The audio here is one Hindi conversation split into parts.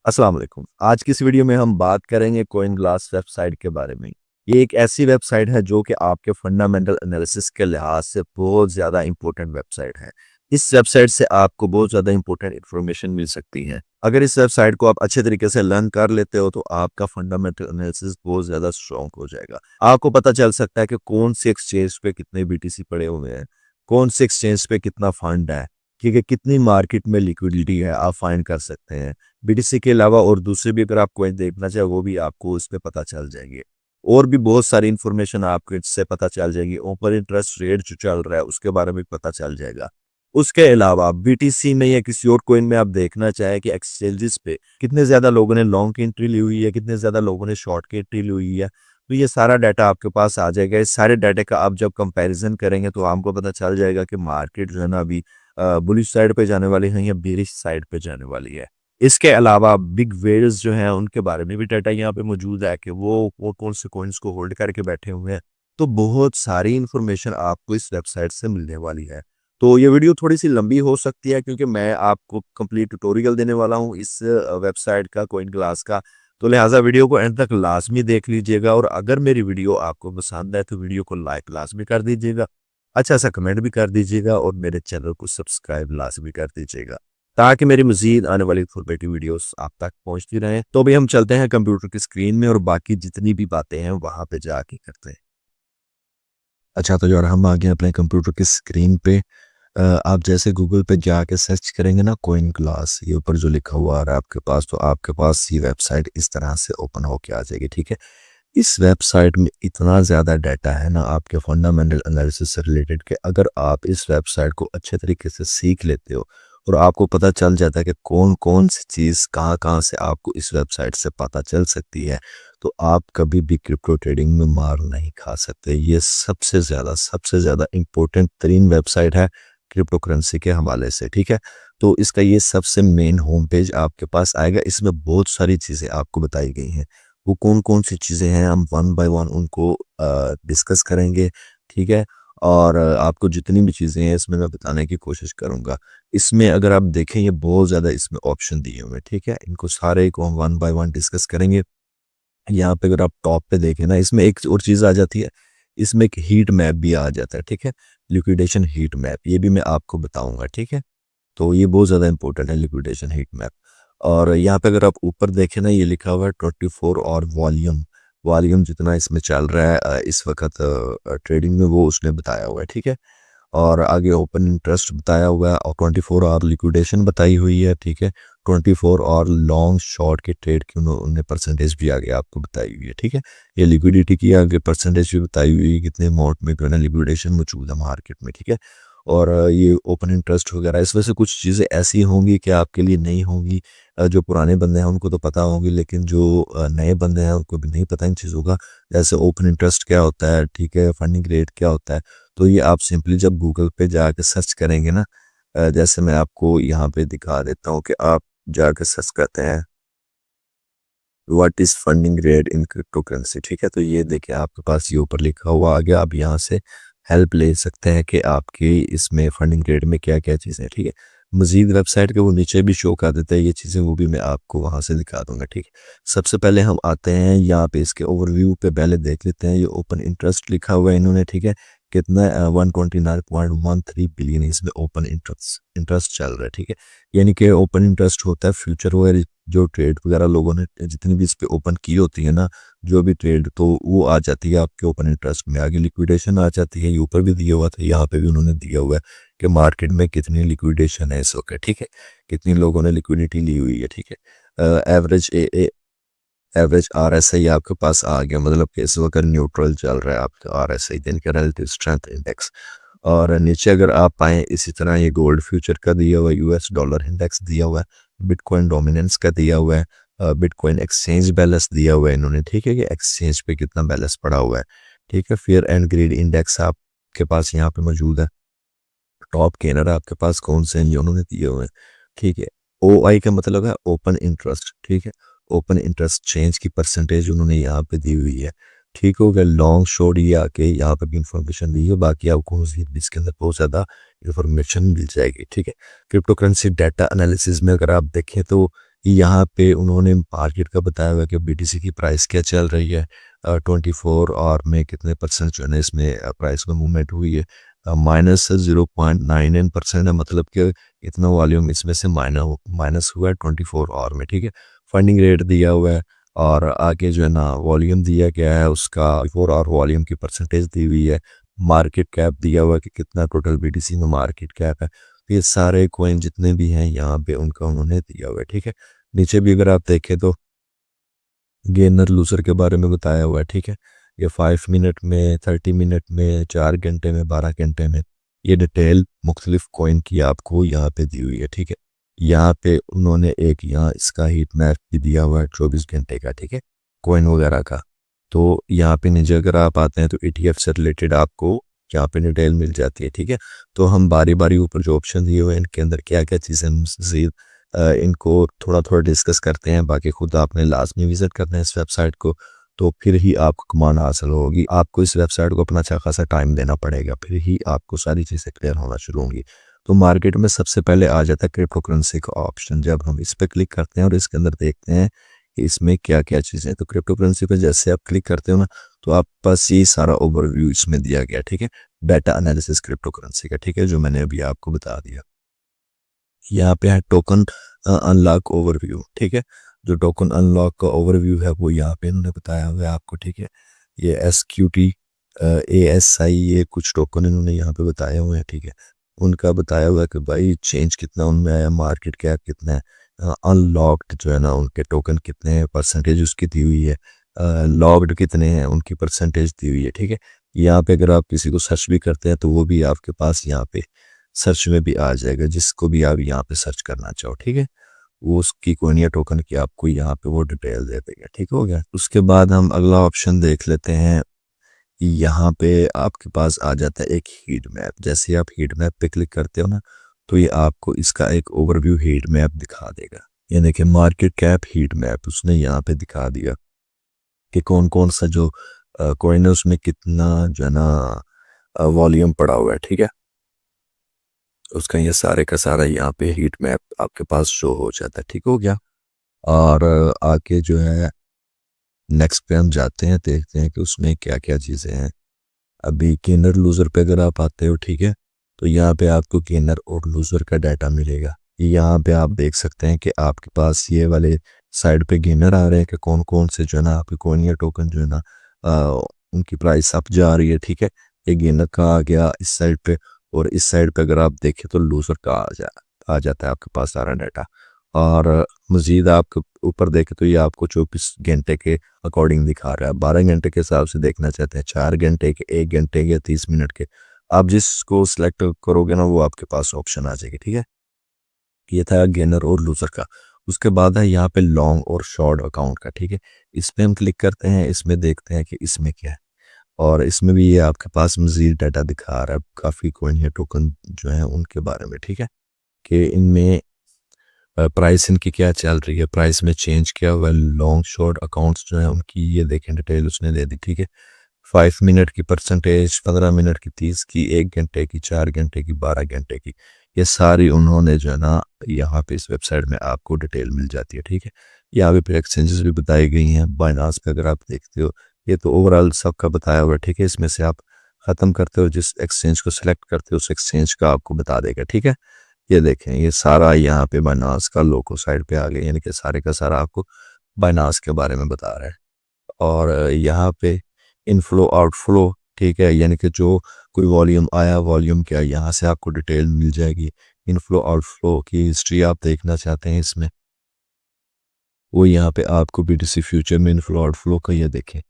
अस्सलाम वालेकुम। आज की इस वीडियो में हम बात करेंगे कॉइन ग्लास वेबसाइट के बारे में। ये एक ऐसी वेबसाइट है जो कि आपके फंडामेंटल एनालिसिस के लिहाज से बहुत ज़्यादा इंपॉर्टेंट वेबसाइट है। इस वेबसाइट से आपको बहुत ज़्यादा इंपॉर्टेंट इन्फॉर्मेशन मिल सकती है। अगर इस वेबसाइट को आप अच्छे तरीके से लर्न कर लेते हो तो आपका फंडामेंटल एनालिसिस बहुत ज़्यादा स्ट्रॉन्ग हो जाएगा। आपको पता चल सकता है कि कौन सी एक्सचेंज पे कितने बीटीसी पड़े हुए हैं, कौन सी एक्सचेंज पे कितना फंड है, ठीक है, कितनी मार्केट में लिक्विडिटी है, आप फाइंड कर सकते हैं। बीटीसी के अलावा और दूसरे भी अगर आप कॉइन देखना चाहे वो भी आपको उस पे पता चल जाएगी। और भी बहुत सारी इन्फॉर्मेशन आपको इससे पता चल जाएगी। ओपन इंटरेस्ट रेट जो चल रहा है उसके बारे में पता चल जाएगा। उसके अलावा बीटीसी में या किसी और कॉइन में आप देखना चाहे कि एक्सचेंजेस पे कितने ज्यादा लोगों ने लॉन्ग की एंट्री ली हुई है, कितने ज्यादा लोगों ने शॉर्ट की एंट्री ली हुई है, तो ये सारा डाटा आपके पास आ जाएगा। इस सारे डाटा का आप जब कंपैरिजन करेंगे तो आपको पता चल जाएगा कि मार्केट जो है ना अभी बुलिश साइड पे जाने वाली है या बेरिश साइड पे जाने वाली है। इसके अलावा बिग वेल्स जो हैं उनके बारे में भी डाटा यहाँ पे मौजूद है कि वो कौन से कॉइन्स को होल्ड करके बैठे हुए हैं। तो बहुत सारी इंफॉर्मेशन आपको इस वेबसाइट से मिलने वाली है। तो ये वीडियो थोड़ी सी लंबी हो सकती है क्योंकि मैं आपको कंप्लीट ट्यूटोरियल देने वाला हूँ इस वेबसाइट का, कॉइन क्लास का। तो लिहाजा वीडियो को एंड तक लाजमी देख लीजिएगा और अगर मेरी वीडियो आपको पसंद है तो वीडियो को लाइक लाजमी कर दीजिएगा, अच्छा सा कमेंट भी कर दीजिएगा और मेरे चैनल को सब्सक्राइब लाजमी कर दीजिएगा ताकि मेरी मजीद आने वाली इन्फॉर्मेटिव वीडियोस आप तक पहुंचती रहें। तो अभी हम चलते हैं कंप्यूटर की स्क्रीन में और बाकी जितनी भी बातें हैं वहां पे जाके करते हैं। अच्छा, तो यार हम आ गए अपने कंप्यूटर की स्क्रीन पे। आप जैसे गूगल पे जाके सर्च करेंगे ना कॉइन क्लास, ये ऊपर जो लिखा हुआ आ रहा है आपके पास, तो आपके पास ये वेबसाइट इस तरह से ओपन होके आ जाएगी। ठीक है, इस वेबसाइट में इतना ज़्यादा डाटा है ना आपके फंडामेंटल एनालिसिस से रिलेटेड कि अगर आप इस वेबसाइट को अच्छे तरीके से सीख लेते हो और आपको पता चल जाता है कि कौन कौन सी चीज़ कहाँ कहाँ से आपको इस वेबसाइट से पता चल सकती है, तो आप कभी भी क्रिप्टो ट्रेडिंग में मार नहीं खा सकते। ये सबसे ज़्यादा इम्पोर्टेंट तरीन वेबसाइट है क्रिप्टो करेंसी के हवाले से। ठीक है, तो इसका ये सबसे मेन होम पेज आपके पास आएगा। इसमें बहुत सारी चीज़ें आपको बताई गई हैं। वो कौन-कौन सी चीज़ें हैं हम वन बाय वन उनको डिस्कस करेंगे। ठीक है, और आपको जितनी भी चीज़ें हैं इसमें मैं बताने की कोशिश करूँगा। इसमें अगर आप देखें ये बहुत ज़्यादा इसमें ऑप्शन दिए हुए हैं। ठीक है, इनको सारे को हम वन बाय वन डिस्कस करेंगे। यहाँ पे अगर आप टॉप पे देखें ना, इसमें एक और चीज़ आ जाती है, इसमें एक हीट मैप भी आ जाता है। ठीक है, लिक्विडेशन हीट मैप, ये भी मैं आपको बताऊँगा। ठीक है, तो ये बहुत ज़्यादा इंपॉर्टेंट है लिक्विडेशन हीट मैप। और यहाँ पे अगर आप ऊपर देखें ना, ये लिखा हुआ है 24 और वॉल्यूम। वॉल्यूम जितना इसमें चल रहा है इस वक्त ट्रेडिंग में, वो उसने बताया हुआ है। ठीक है, और आगे ओपन इंटरेस्ट बताया हुआ है और 24 आवर लिक्विडेशन बताई हुई है। ठीक है, 24 और लॉन्ग शॉर्ट के ट्रेड की उन्होंने परसेंटेज भी आगे आपको बताई हुई है। ठीक है, ये लिक्विडिटी की आगे परसेंटेज भी बताई हुई है, कितने अमाउंट में जो है ना लिक्विडेशन मौजूद है मार्केट में। ठीक है, और ये ओपन इंटरेस्ट वगैरह, इस वजह से कुछ चीज़ें ऐसी होंगी कि आपके लिए नहीं होंगी। जो पुराने बंदे हैं उनको तो पता होंगी, लेकिन जो नए बंदे हैं उनको भी नहीं पता इन चीज़ों का। जैसे ओपन इंटरेस्ट क्या होता है, ठीक है, फंडिंग रेट क्या होता है, तो ये आप सिंपली जब गूगल पे जाके सर्च करेंगे ना, जैसे मैं आपको यहाँ पे दिखा देता हूँ कि आप जाके सर्च करते हैं what is funding rate in crypto currency. ठीक है, तो ये देखिए आपके पास ये ऊपर लिखा हुआ आ गया। आप यहाँ से हेल्प ले सकते हैं कि आपके इसमें फंडिंग रेट में क्या क्या चीज़ें हैं। ठीक है, मजीद वेबसाइट के वो नीचे भी शो कर देता है ये चीज़ें, वो भी मैं आपको वहाँ से दिखा दूंगा। ठीक है, सबसे पहले हम आते हैं यहाँ पे इसके ओवरव्यू पे, पहले देख लेते हैं ये ओपन इंटरेस्ट लिखा हुआ है इन्होंने। ठीक है, कितना 129.13 बिलियन इसमें ओपन इंटरेस्ट इंटरेस्ट चल रहा है। ठीक है, यानी कि ओपन इंटरेस्ट होता है फ्यूचर वगैरह जो ट्रेड वगैरह लोगों ने जितनी भी इस पे ओपन की होती है ना, जो भी ट्रेड, तो वो आ जाती है आपके ओपन इंटरेस्ट में। आगे लिक्विडेशन आ जाती है, ये ऊपर भी दिया हुआ था, यहाँ पे भी उन्होंने दिया हुआ है कि मार्केट में कितनी लिक्विडेशन है इस वक्त। ठीक है, कितनी लोगों ने लिक्विडिटी ली हुई है। ठीक है, एवरेज आर एस आई आपके पास आ गया, मतलब कि इस वक्त न्यूट्रल चल रहा है आपका आर एस आई, दिन का रिलेटिव स्ट्रेंथ इंडेक्स। और नीचे अगर आप आए, इसी तरह ये गोल्ड फ्यूचर का दिया हुआ है, यूएस डॉलर इंडेक्स दिया हुआ है, बिटकॉइन डोमिनेंस का दिया हुआ है, बिटकॉइन एक्सचेंज बैलेंस दिया हुआ है इन्होंने। ठीक है, कि एक्सचेंज पे कितना बैलेंस पड़ा हुआ है। ठीक है, फेयर एंड ग्रीड इंडेक्स आपके पास यहाँ पे मौजूद है। टॉप गेनर आपके पास कौन से हैं ये उन्होंने दिए हुए हैं। ठीक है, ओ आई का मतलब है ओपन इंटरेस्ट। ठीक है, ओपन इंटरेस्ट चेंज की परसेंटेज उन्होंने यहाँ पे दी हुई है। ठीक हो गया, लॉन्ग शॉर्ट ये आके यहाँ पे भी इंफॉर्मेशन दी है, बाकी आपको मजीद भी इसके अंदर बहुत ज़्यादा इंफॉर्मेशन मिल जाएगी। ठीक है, क्रिप्टो करेंसी डाटा एनालिसिस में अगर आप देखें तो यहाँ पे उन्होंने मार्केट का बताया हुआ है कि बीटीसी की प्राइस क्या चल रही है, 24 आवर में कितने परसेंट जो है ना इसमें प्राइस में मूवमेंट हुई है। -0.99% है, मतलब कि इतना वॉल्यूम इसमें से माइनस हुआ है 24 आवर में, ठीक है। फंडिंग रेट दिया हुआ है और आगे जो है ना वॉल्यूम दिया गया है, उसका 4 आवर वॉल्यूम की परसेंटेज दी हुई है। मार्केट कैप दिया हुआ है कि कितना टोटल बीटीसी में मार्केट कैप है। तो ये सारे कॉइन जितने भी हैं यहाँ पे उनका उन्होंने दिया हुआ है, ठीक है। नीचे भी अगर आप देखें तो गेनर लूजर के बारे में बताया हुआ है, ठीक है। ये 5 मिनट में, 30 मिनट में, 4 घंटे में, 12 घंटे में, ये डिटेल मुख्तलिफ कॉइन की आपको यहाँ पे दी हुई है, ठीक है। यहाँ पे उन्होंने एक यहाँ इसका हीट मैप भी दिया हुआ है 24 घंटे का, ठीक है, कॉइन वगैरह का। तो यहाँ पे नीचे अगर आप आते हैं तो ETF से रिलेटेड आपको यहाँ पे डिटेल मिल जाती है, ठीक है। तो हम बारी बारी ऊपर जो ऑप्शन दिए हुए हैं इनके अंदर क्या क्या चीज़ें मज़ीद इनको थोड़ा थोड़ा डिस्कस करते हैं। बाकी खुद आपने लास्ट में विजिट करना है इस वेबसाइट को, तो फिर ही आपको कमांड हासिल होगी। आपको इस वेबसाइट को अपना अच्छा खासा टाइम देना पड़ेगा, फिर ही आपको सारी चीज़ें क्लियर होना शुरू होंगी। तो मार्केट में सबसे पहले आ जाता है क्रिप्टो करेंसी का ऑप्शन। जब हम इस पर क्लिक करते हैं और इसके अंदर देखते हैं कि इसमें क्या क्या चीज़ें हैं, तो क्रिप्टो करेंसी पर जैसे आप क्लिक करते हो ना, तो आप पास ये सारा ओवरव्यू इसमें दिया गया, ठीक है। डाटा एनालिसिस क्रिप्टो करेंसी का, ठीक है, जो मैंने अभी आपको बता दिया। यहाँ पे है टोकन अनलॉक ओवरव्यू, ठीक है। जो टोकन अनलॉक का ओवरव्यू है वो यहाँ पे इन्होंने बताया हुआ है आपको, ठीक है। ये SQT ASI, ये कुछ टोकन इन्होंने यहाँ पे बताए हुए हैं, ठीक है। उनका बताया हुआ है कि भाई चेंज कितना उनमें आया, मार्केट कैप कितना है, अनलॉक्ड जो है ना उनके टोकन कितने हैं, परसेंटेज उसकी दी हुई है, लॉक्ड कितने हैं उनकी परसेंटेज दी हुई है, ठीक है। यहाँ पे अगर आप किसी को सर्च भी करते हैं तो वो भी आपके पास यहाँ पे सर्च में भी आ जाएगा, जिसको भी आप यहाँ पे सर्च करना चाहो, ठीक है। वो उसकी कोनिया टोकन की आपको यहाँ पे वो डिटेल दे देगा, ठीक हो गया। उसके बाद हम अगला ऑप्शन देख लेते हैं। यहाँ पे आपके पास आ जाता है एक हीट मैप। जैसे आप हीट मैप पे क्लिक करते हो ना, तो ये आपको इसका एक ओवरव्यू हीट मैप दिखा देगा। यानी कि मार्केट कैप हीट मैप उसने यहाँ पे दिखा दिया कि कौन कौन सा जो कॉइन है उसमें कितना जो है ना वॉल्यूम पड़ा हुआ है, ठीक है। उसका ये सारे का सारा यहाँ पे हीट मैप आपके पास शो हो जाता है, ठीक हो गया। और आगे जो है नेक्स्ट पे हम जाते हैं, देखते हैं कि उसमें क्या क्या चीज़ें हैं। अभी गेनर लूजर पे अगर आप आते हो, ठीक है, तो यहाँ पे आपको गेनर और लूजर का डाटा मिलेगा। यहाँ पे आप देख सकते हैं कि आपके पास ये वाले साइड पे गेनर आ रहे हैं कि कौन कौन से जो है ना आपके कॉइन या टोकन जो है ना उनकी प्राइस अप जा रही है, ठीक है। ये गेनर का आ गया इस साइड पे, और इस साइड पे अगर आप देखें तो लूजर का आ जाता है आपके पास सारा डाटा। और मज़ीद आप ऊपर देखें तो ये आपको 24 घंटे के अकॉर्डिंग दिखा रहा है। 12 घंटे के हिसाब से देखना चाहते हैं, 4 घंटे के, 1 घंटे के, 30 मिनट के, आप जिसको सिलेक्ट करोगे ना वो आपके पास ऑप्शन आ जाएगी, ठीक है। ये था गेनर और लूजर का। उसके बाद है यहाँ पे लॉन्ग और शॉर्ट अकाउंट का, ठीक है। इस पे हम क्लिक करते हैं, इसमें देखते हैं कि इसमें क्या है। और इसमें भी ये आपके पास मजीद डाटा दिखा रहा है काफ़ी कॉइन या टोकन जो है उनके बारे में, ठीक है, कि इनमें प्राइस इनकी क्या चल रही है, प्राइस में चेंज किया हुआ है। लॉन्ग शॉर्ट अकाउंट्स जो है उनकी ये देखें डिटेल उसने दे दी, ठीक है। 5 मिनट की परसेंटेज, 15 मिनट की, 30 की, 1 घंटे की, 4 घंटे की, 12 घंटे की, ये सारी उन्होंने जो है ना यहाँ पे इस वेबसाइट में आपको डिटेल मिल जाती है, ठीक है। यहाँ पे फिर एक्सचेंजेस भी बताई गई हैं। बाइनांस पे अगर आप देखते हो, ये तो ओवरऑल सबका बताया हुआ है, ठीक है। इसमें से आप ख़त्म करते हो, जिस एक्सचेंज को सिलेक्ट करते हो उस एक्सचेंज का आपको बता देगा, ठीक है। ये देखें ये सारा यहाँ पे बाइनांस का लोगो साइड पे आ गया, यानी कि सारे का सारा आपको बाइनांस के बारे में बता रहा है। और यहाँ पे इनफ्लो आउटफ्लो, ठीक है, यानी कि जो कोई वॉल्यूम आया, वॉल्यूम क्या, यहाँ से आपको डिटेल मिल जाएगी। इनफ्लो आउटफ्लो की हिस्ट्री आप देखना चाहते हैं इसमें, वो यहाँ पे आपको BTC फ्यूचर में इनफ्लो आउटफ्लो का ये देखें।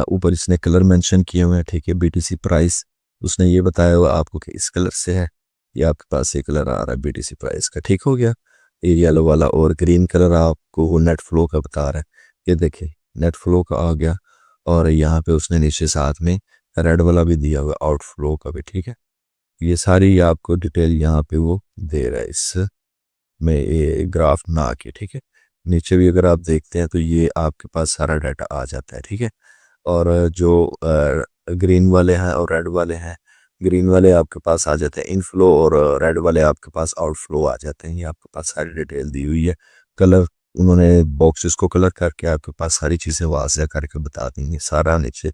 ऊपर इसने कलर मेंशन किए हुए हैं, ठीक है। BTC प्राइस उसने ये बताया हुआ आपको कि इस कलर से है, ये आपके पास ये कलर आ रहा है BTC प्राइस का, ठीक हो गया। ये येलो वाला और ग्रीन कलर आपको वो नेट फ्लो का बता रहा है, ये देखिए नेट फ्लो का आ गया। और यहाँ पे उसने नीचे साथ में रेड वाला भी दिया हुआ आउटफ्लो का भी, ठीक है। ये सारी आपको डिटेल यहाँ पे वो दे रहा है इस में ये ग्राफ में आके, ठीक है। नीचे भी अगर आप देखते हैं तो ये आपके पास सारा डाटा आ जाता है, ठीक है। और जो ग्रीन वाले हैं और रेड वाले हैं, ग्रीन वाले आपके पास आ जाते हैं इनफ्लो और रेड वाले आपके पास आउटफ्लो आ जाते हैं। ये आपके पास सारी डिटेल दी हुई है। कलर उन्होंने बॉक्सेस को कलर करके आपके पास सारी चीज़ें वाज़ह करके बता देंगे। सारा नीचे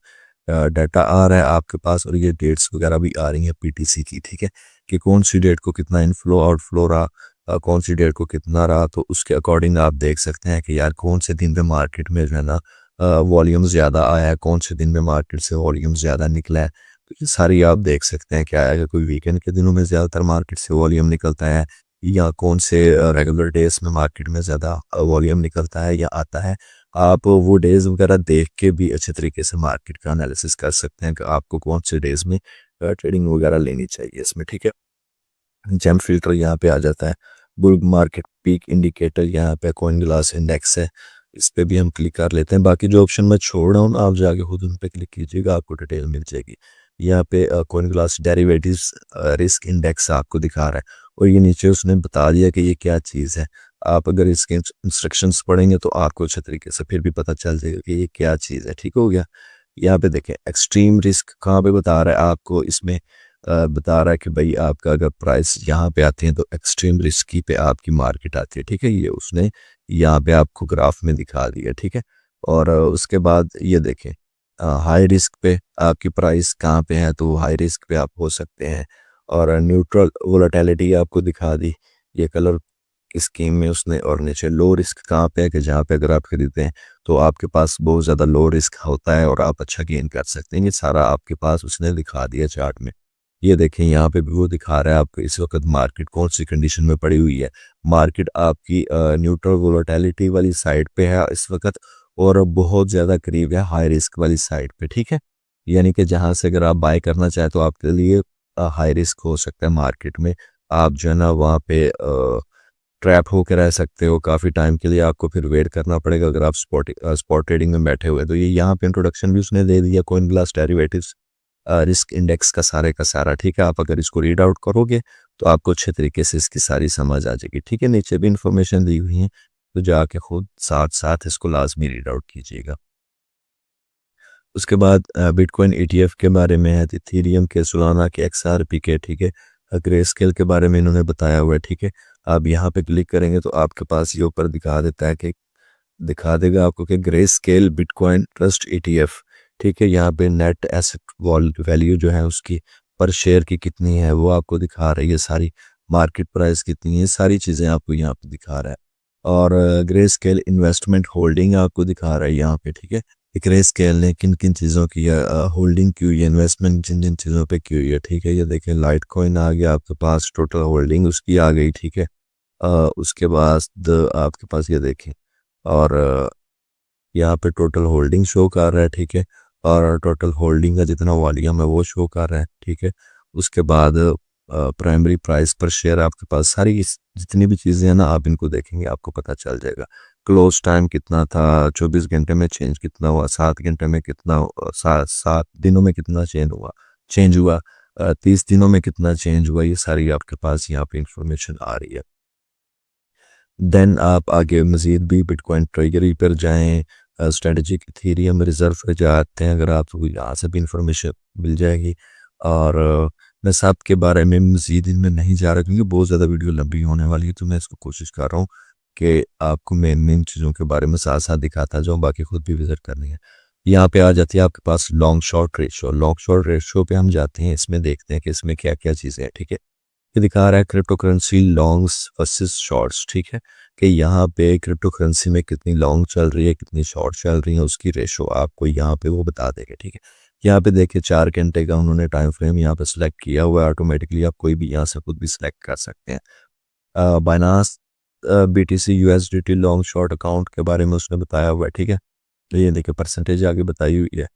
डाटा आ रहा है आपके पास, और ये डेट्स वगैरह भी आ रही हैं पीटीसी की, ठीक है, कि कौन सी डेट को कितना इनफ्लो आउटफ्लो रहा, कौन सी डेट को कितना रहा। तो उसके अकॉर्डिंग आप देख सकते हैं कि यार कौन से दिन पे मार्केट में जो है ना वॉल्यूम ज़्यादा आया है, कौन से दिन में मार्केट से वॉल्यूम ज़्यादा निकला है। तो ये सारी आप देख सकते हैं क्या है कि कोई वीकेंड के दिनों में ज़्यादातर मार्केट से वॉल्यूम निकलता है, या कौन से रेगुलर डेज में मार्केट में ज़्यादा वॉल्यूम निकलता है या आता है। आप वो डेज वगैरह देख के भी अच्छे तरीके से मार्केट का एनालिसिस कर सकते हैं कि आपको कौन से डेज में ट्रेडिंग वगैरह लेनी चाहिए इसमें, ठीक है। जेम फिल्टर यहाँ पे आ जाता है, बुल मार्केट पीक इंडिकेटर यहाँ पे, कॉइन ग्लास इंडेक्स है, इस पे भी हम क्लिक कर लेते हैं। बाकी जो ऑप्शन मैं छोड़ रहा हूँ आप जाके खुद उन पे क्लिक कीजिएगा, आपको डिटेल मिल जाएगी। यहाँ पे coin glass derivatives risk index आपको दिखा रहा है, और ये नीचे उसने बता दिया कि ये क्या चीज़ है। आप अगर इसके इंस्ट्रक्शंस पढ़ेंगे तो आपको अच्छे तरीके से फिर भी पता चल जाएगा कि ये क्या चीज़ है, ठीक हो गया। यहाँ पे देखें एक्सट्रीम रिस्क कहाँ पे बता रहा है आपको, इसमें बता रहा है कि भाई आपका अगर प्राइस यहाँ पे आते हैं तो एक्सट्रीम रिस्की पे आपकी मार्केट आती है, ठीक है। ये उसने यहाँ पे आपको ग्राफ में दिखा दिया, ठीक है। और उसके बाद ये देखें हाई रिस्क पे आपकी प्राइस कहाँ पे है, तो हाई रिस्क पे आप हो सकते हैं। और न्यूट्रल वोलेटिलिटी आपको दिखा दी ये कलर स्कीम में उसने, और नीचे लो रिस्क कहाँ पे है कि जहाँ पे अगर आप खरीदते हैं तो आपके पास बहुत ज़्यादा लो रिस्क होता है और आप अच्छा गेन कर सकते हैं। ये सारा आपके पास उसने दिखा दिया चार्ट में। ये देखें यहाँ पे भी वो दिखा रहा है आपको इस वक्त मार्केट कौन सी कंडीशन में पड़ी हुई है। मार्केट आपकी न्यूट्रल वोलेटिलिटी वाली साइड पे है इस वक्त, और बहुत ज़्यादा करीब है हाई रिस्क वाली साइड पे, ठीक है। यानी कि जहाँ से अगर आप बाय करना चाहें तो आपके लिए हाई रिस्क हो सकता है मार्केट में। आप जो है ना वहाँ पे ट्रैप होकर रह सकते हो काफ़ी टाइम के लिए, आपको फिर वेट करना पड़ेगा अगर आप स्पॉट ट्रेडिंग में बैठे हुए। तो ये यहाँ पे इंट्रोडक्शन भी उसने दे दिया coin glass derivatives risk index का सारा, ठीक है। आप अगर इसको रीड आउट करोगे तो आपको अच्छे तरीके से इसकी सारी समझ आ जाएगी, ठीक है। नीचे भी इंफॉर्मेशन दी हुई है, तो जाके खुद साथ साथ इसको लाजमी रीड आउट कीजिएगा। उसके बाद बिटकॉइन ईटीएफ के बारे में है, इथेरियम के, सोलाना के, एक्सआरपी के, ठीक है। ग्रे स्केल के बारे में इन्होंने बताया हुआ है, ठीक है। आप यहाँ पे क्लिक करेंगे तो आपके पास ये ऊपर दिखा देता है कि दिखा देगा आपको कि grey scale bitcoin trust ETF, ठीक है। यहाँ पे नेट एसेट वैल्यू जो है उसकी पर शेयर की कितनी है वो आपको दिखा रही है सारी, मार्केट प्राइस कितनी है, सारी चीज़ें आपको यहाँ पे दिखा रहा है। और ग्रे स्केल इन्वेस्टमेंट होल्डिंग आपको दिखा रहा है यहाँ पे, ठीक है। ग्रे स्केल ने किन किन चीज़ों की होल्डिंग की हुई है, इन्वेस्टमेंट जिन जिन चीज़ों पे की हुई है, ठीक है। ये देखें लाइट कॉइन आ गया आपके पास, टोटल होल्डिंग उसकी आ गई, ठीक है। उसके बाद आपके पास ये देखें, और यहाँ पे टोटल होल्डिंग शो कर रहा है, ठीक है। और टोटल होल्डिंग का जितना वॉल्यूम है वो शो कर रहा है, ठीक है। उसके बाद प्राइमरी प्राइस पर शेयर आपके पास सारी जितनी भी चीज़ें हैं ना आप इनको देखेंगे आपको पता चल जाएगा। क्लोज टाइम कितना था, 24 घंटे में चेंज कितना हुआ, 7 घंटे में कितना 7 दिनों में कितना चेंज हुआ 30 दिनों में कितना चेंज हुआ, ये सारी आपके पास यहाँ पे इंफॉर्मेशन आ रही है। देन आप आगे मज़ीद भी बिटकॉइन ट्रेजरी पर जाएं, स्ट्रेटजिक इथेरियम रिजर्व पे जाते हैं अगर आपको यहाँ से भी इंफॉर्मेशन मिल जाएगी। और मैं सब के बारे में मज़ीद इनमें नहीं जा रहा क्योंकि बहुत ज़्यादा वीडियो लंबी होने वाली है, तो मैं इसको कोशिश कर रहा हूँ कि आपको मेन मेन चीज़ों के बारे में साथ साथ दिखाता जाऊँ, बाकी खुद भी विजिट करनी है। यहाँ पे आ जाती है आपके पास long short ratio. Long short ratio पे हम जाते हैं, इसमें देखते हैं कि इसमें क्या क्या चीज़ें हैं, ठीक है। ये दिखा रहा है crypto currency longs versus shorts, ठीक है, कि यहाँ पे क्रिप्टो करेंसी में कितनी लॉन्ग चल रही है कितनी शॉर्ट चल रही है, उसकी रेशो आपको यहाँ पे वो बता देगा, ठीक है। यहाँ पे देखिए 4 घंटे का उन्होंने टाइम फ्रेम यहाँ पे सिलेक्ट किया हुआ है, ऑटोमेटिकली आप कोई भी यहाँ से खुद भी सिलेक्ट कर सकते हैं। बाइनास BTC USDT long short account के बारे में उसने बताया हुआ है, ठीक है। तो ये देखिए परसेंटेज आगे बताई हुई है।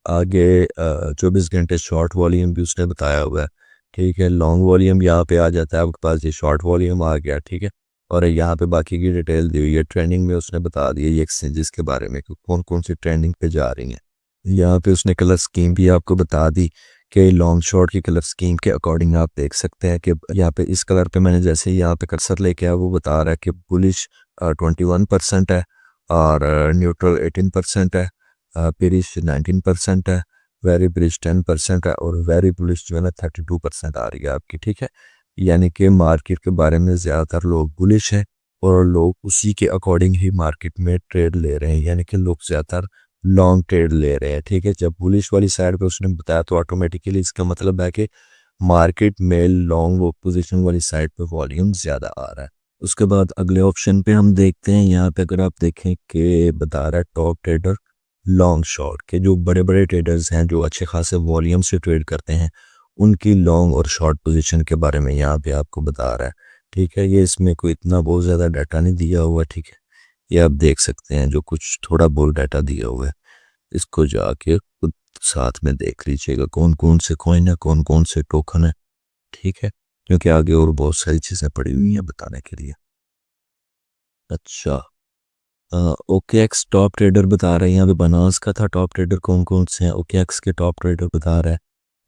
आगे 24 घंटे शॉर्ट वॉल्यूम भी उसने बताया हुआ है, ठीक है। लॉन्ग वॉल्यूम यहाँ पे आ जाता है आपके पास, ये शॉर्ट वॉल्यूम आ गया, ठीक है। और यहाँ पे बाकी की डिटेल दी हुई है, ट्रेंडिंग में उसने बता दिया ये एक्सचेंजेस के बारे में कि कौन कौन सी ट्रेंडिंग पे जा रही हैं। यहाँ पे उसने कलर स्कीम भी आपको बता दी कि लॉन्ग शॉर्ट की कलर स्कीम के अकॉर्डिंग आप देख सकते हैं कि यहाँ पे इस कलर पे मैंने जैसे ही यहाँ पे कर्सर लेके आया वो बता रहा है कि बुलिश 21% है, और न्यूट्रल 18% है, पेरिश 19% है, वेरी बुलिश 10% है, और वेरी बुलिश जो है ना 32% आ रही है आपकी, ठीक है। यानी कि मार्केट के बारे में ज़्यादातर लोग बुलिश हैं और लोग उसी के अकॉर्डिंग ही मार्केट में ट्रेड ले रहे हैं, यानी कि लोग ज़्यादातर लॉन्ग ट्रेड ले रहे हैं। ठीक है, जब बुलिश वाली साइड पे उसने बताया तो ऑटोमेटिकली इसका मतलब है कि मार्केट में लॉन्ग पोजीशन वाली साइड पे वॉल्यूम ज़्यादा आ रहा है। उसके बाद अगले ऑप्शन पे हम देखते हैं, यहाँ पे अगर आप देखें कि बता रहा है टॉप ट्रेडर लॉन्ग शॉर्ट के जो बड़े बड़े ट्रेडर्स हैं जो अच्छे खासे वॉल्यूम से ट्रेड करते हैं उनकी लॉन्ग और शॉर्ट पोजीशन के बारे में यहाँ पे आपको बता रहा है। ठीक है, ये इसमें कोई इतना बहुत ज़्यादा डाटा नहीं दिया हुआ। ठीक है, ये आप देख सकते हैं जो कुछ थोड़ा बहुत डाटा दिया हुआ है इसको जाके खुद साथ में देख लीजिएगा कौन कौन से कॉइन है, कौन कौन से टोकन है। ठीक है, क्योंकि आगे और बहुत सारी चीज़ें पड़ी हुई हैं बताने के लिए। अच्छा, ओकेएक्स टॉप ट्रेडर बता रहे हैं, यहाँ पे बनास का था टॉप ट्रेडर कौन कौन से हैं। ओकेएक्स के टॉप ट्रेडर बता रहा है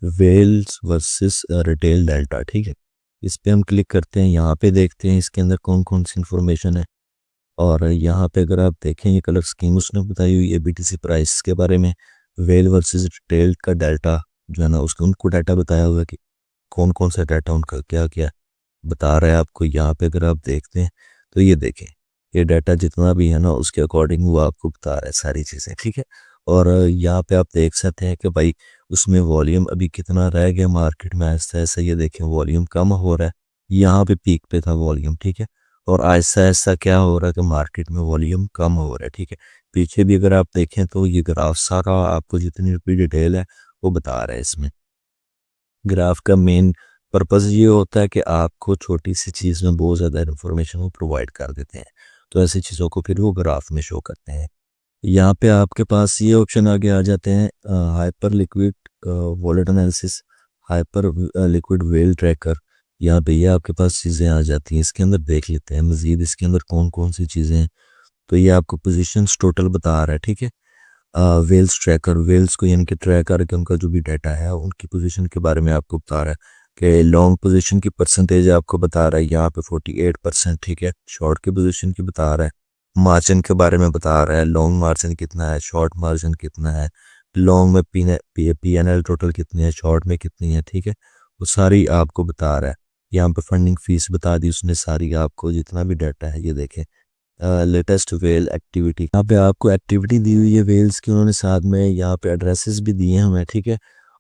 वेल्स वर्सेस रिटेल डेल्टा। ठीक है, इस पे हम क्लिक करते हैं, यहाँ पे देखते हैं इसके अंदर कौन कौन सी इंफॉर्मेशन है। और यहाँ पे अगर आप देखें ये कलर स्कीम उसने बताई हुई है बीटीसी प्राइस के बारे में। वेल वर्सेस रिटेल का डाटा जो है ना उसका उनको डाटा बताया हुआ है कि कौन कौन सा डाटा उनका क्या क्या बता रहा है आपको। यहाँ पे अगर आप देखते हैं तो ये देखें ये डाटा जितना भी है ना उसके अकॉर्डिंग वो आपको बता रहा है सारी चीज़ें। ठीक है, और यहाँ पे आप देख सकते हैं कि भाई उसमें वॉल्यूम अभी कितना रह गया मार्केट में। ऐसा ऐसा ये देखें वॉल्यूम कम हो रहा है, यहाँ पे पीक पे था वॉल्यूम। ठीक है, और ऐसा ऐसा क्या हो रहा है कि मार्केट में वॉल्यूम कम हो रहा है। ठीक है, पीछे भी अगर आप देखें तो ये ग्राफ सारा आपको जितनी भी डिटेल है वो बता रहा है। इसमें ग्राफ का मेन पर्पस ये होता है कि आपको छोटी सी चीज़ में बहुत ज़्यादा इन्फॉर्मेशन वो प्रोवाइड कर देते हैं, तो ऐसी चीज़ों को फिर वो ग्राफ में शो करते हैं। यहाँ पे आपके पास ये ऑप्शन आगे आ जाते हैं hyper liquid wallet analysis, hyper liquid well tracker. यहाँ पे ये आपके पास चीज़ें आ जाती हैं, इसके अंदर देख लेते हैं मज़ीद इसके अंदर कौन कौन सी चीज़ें हैं। तो ये आपको पोजीशंस टोटल बता रहा है। ठीक है, वेल्स ट्रैकर, वेल्स को यानी कि ट्रैक करके उनका जो भी डाटा है उनकी पोजीशन के बारे में आपको बता रहा है कि लॉन्ग पोजीशन की परसेंटेज आपको बता रहा है यहाँ पे 48%। ठीक है, शॉर्ट की पोजीशन की बता रहा है, मार्जिन के बारे में बता रहा है, लॉन्ग मार्जिन कितना है, शॉर्ट मार्जिन कितना है, लॉन्ग में पी एन एल टोटल कितनी है, शॉर्ट में कितनी है। ठीक है, वो सारी आपको बता रहा है। यहाँ पे फंडिंग फीस बता दी उसने सारी आपको, जितना भी डाटा है ये देखें। लेटेस्ट वेल एक्टिविटी, यहाँ पे आपको एक्टिविटी दी हुई है वेल्स की उन्होंने, साथ में यहाँ पे एड्रेसेस भी दिए हैं हमें। ठीक है,